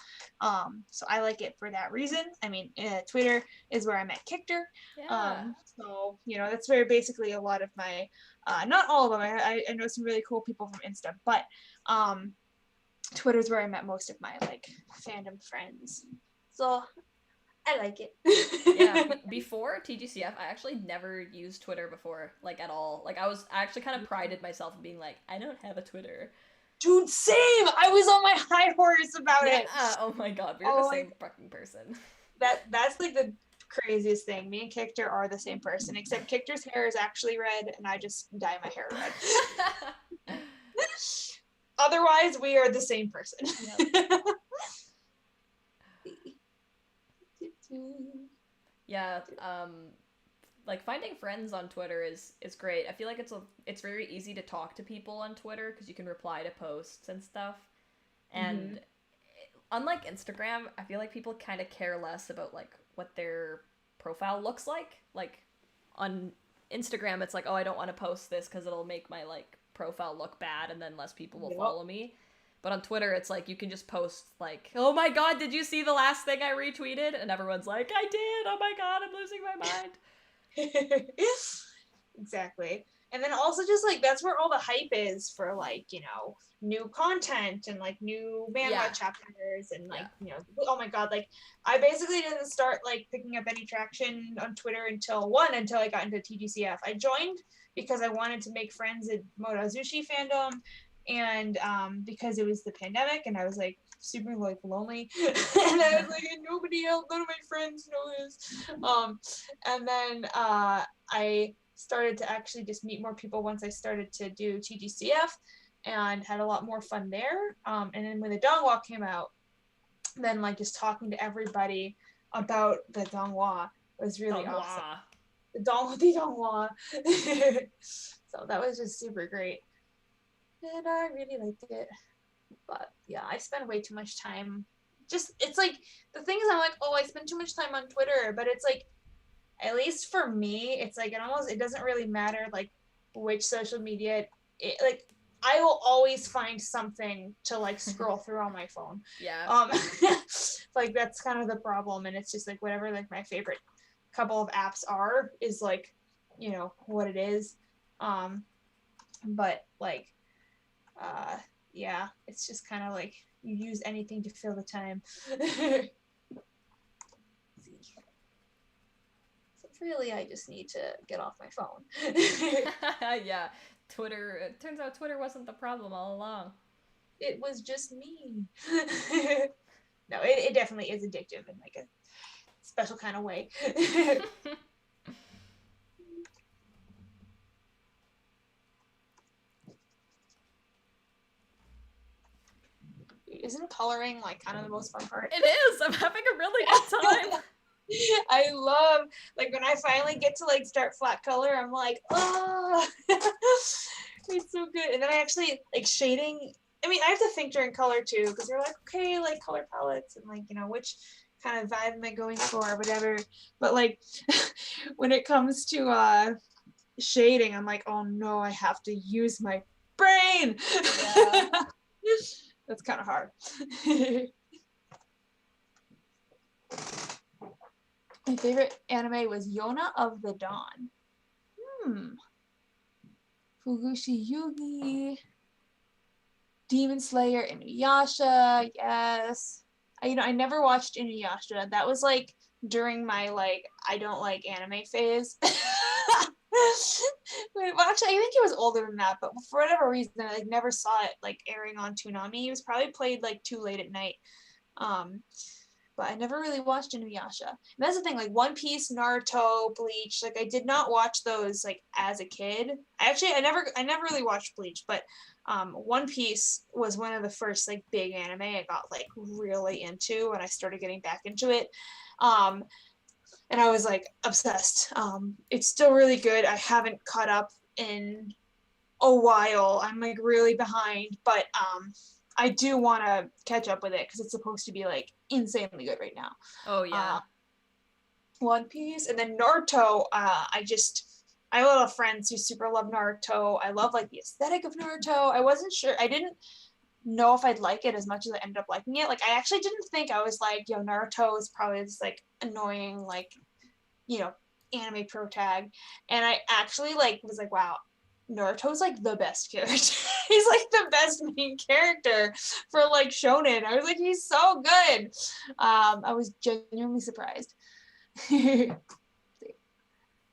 So I like it for that reason. I mean, Twitter is where I met Kictor. Yeah. So, that's very basically a lot of my, not all of them. I know some really cool people from Insta, but Twitter's where I met most of my like fandom friends. So I like it. Yeah, before TGCF, I actually never used Twitter before, like at all. Like I actually kind of prided myself in being like, I don't have a Twitter. Dude, same. I was on my high horse about it. Oh my god, we're the same fucking person. That's like the craziest thing. Me and Kictor are the same person, except Kictor's hair is actually red, and I just dye my hair red. Otherwise, we are the same person. Yep. Yeah, like finding friends on Twitter is great. I feel like it's very easy to talk to people on Twitter because you can reply to posts and stuff. And unlike Instagram, I feel like people kind of care less about like what their profile looks like. Like on Instagram, it's like, oh, I don't want to post this because it'll make my like profile look bad, and then less people will follow me. But on Twitter, it's like you can just post like, oh my god, did you see the last thing I retweeted? And everyone's like, I did. Oh my god, I'm losing my mind. Exactly. And then also just like that's where all the hype is for like, new content and like new manhwa chapters and like, oh my god, like I basically didn't start like picking up any traction on Twitter until I got into TGCF. I joined because I wanted to make friends at Modazushi fandom, and because it was the pandemic and I was like super like lonely and I was like, nobody else, none of my friends know this. And then I started to actually just meet more people once I started to do TGCF and had a lot more fun there. And then when the Donghua came out, then like just talking to everybody about the Donghua was really awesome. The Donghua. So that was just super great. And I really liked it. But yeah, I spend way too much time. It's like, the thing is, I'm like, oh, I spend too much time on Twitter, but it's like, at least for me, it's like, it doesn't really matter, like, which social media, like, I will always find something to, like, scroll through on my phone. Yeah. Like, that's kind of the problem, and it's just, like, whatever, like, my favorite couple of apps is, like, what it is. But, like, yeah, it's just kind of like you use anything to fill the time. So really, I just need to get off my phone. Yeah, Twitter. It turns out Twitter wasn't the problem all along. It was just me. No, it definitely is addictive in like a special kind of way. Isn't coloring like kind of the most fun part? It is. I'm having a really good time. I love, like, when I finally get to like start flat color, I'm like, oh, it's so good. And then I actually like shading. I mean, I have to think during color too, because they're like, okay, like color palettes and like, which kind of vibe am I going for, or whatever. But like when it comes to shading, I'm like, oh no, I have to use my brain. Yeah. That's kind of hard. My favorite anime was Yona of the Dawn. Fugushi Yugi. Demon Slayer, Inuyasha, yes. I never watched Inuyasha. That was like during my like I don't like anime phase. Well, actually, I think it was older than that, but for whatever reason, I like never saw it like airing on Toonami. It was probably played like too late at night. But I never really watched Inuyasha. And that's the thing, like One Piece, Naruto, Bleach, like I did not watch those like as a kid. I never really watched Bleach, but One Piece was one of the first like big anime I got like really into when I started getting back into it. And I was like obsessed. It's still really good. I haven't caught up in a while. I'm like really behind, but I do want to catch up with it because it's supposed to be like insanely good right now. Oh yeah. One Piece, and then Naruto. I just I have a lot of friends who super love Naruto. I love like the aesthetic of Naruto. I wasn't sure. I didn't know if I'd like it as much as I ended up liking it. Like I actually didn't think. I was like, yo, Naruto is probably this like annoying, like, you know, anime pro tag. And I actually like was like, wow, Naruto's like the best character. He's like the best main character for like shonen. I was like, he's so good. I was genuinely surprised.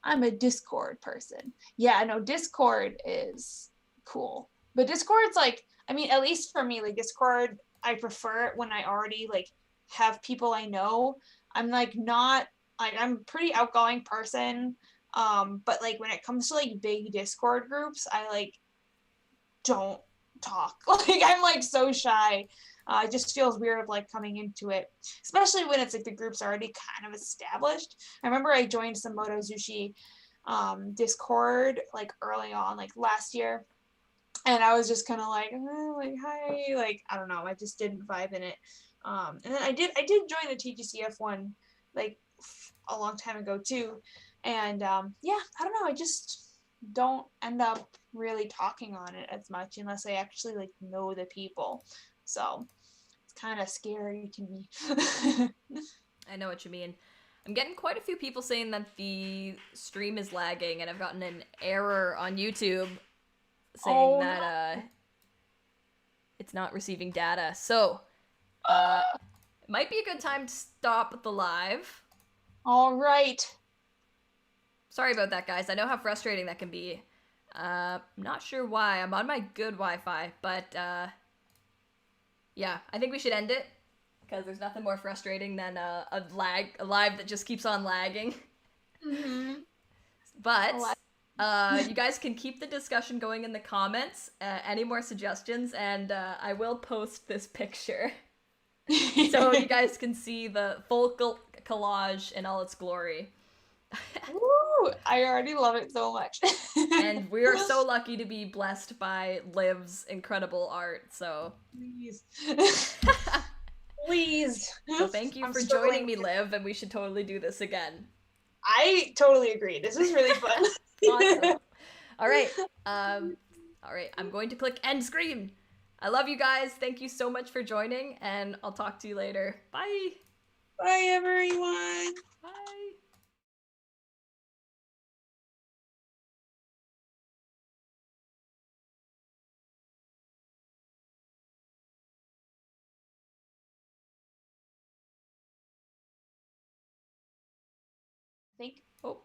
I'm a Discord person. Yeah, no, Discord is cool. But Discord's like, I mean, at least for me, like Discord, I prefer it when I already like have people I know. I'm like not like I'm a pretty outgoing person. But like when it comes to like big Discord groups, I like don't talk. Like I'm like so shy. It just feels weird of like coming into it, especially when it's like the group's already kind of established. I remember I joined some Moto Zushi Discord like early on, like last year, and I was just kind of like hi, like I don't know, I just didn't vibe in it. And then I did join the TGCF one like a long time ago too, and yeah, I don't know, I just don't end up really talking on it as much unless I actually like know the people. So it's kind of scary to me. I know what you mean. I'm getting quite a few people saying that the stream is lagging, and I've gotten an error on YouTube saying Oh that no. it's not receiving data. So, it might be a good time to stop the live. All right. Sorry about that, guys. I know how frustrating that can be. Not sure why. I'm on my good Wi-Fi, but yeah, I think we should end it because there's nothing more frustrating than a live that just keeps on lagging. Mm-hmm. But you guys can keep the discussion going in the comments. Any more suggestions, and I will post this picture so you guys can see the full collage in all its glory. Woo, I already love it so much. And we are so lucky to be blessed by Liv's incredible art. So, Please. Please. so thank you I'm for joining struggling. me, Liv, and we should totally do this again. I totally agree. This is really fun. Awesome. All right. All right. I'm going to click end screen. I love you guys. Thank you so much for joining, and I'll talk to you later. Bye. Bye, everyone. Bye. Think. Oh.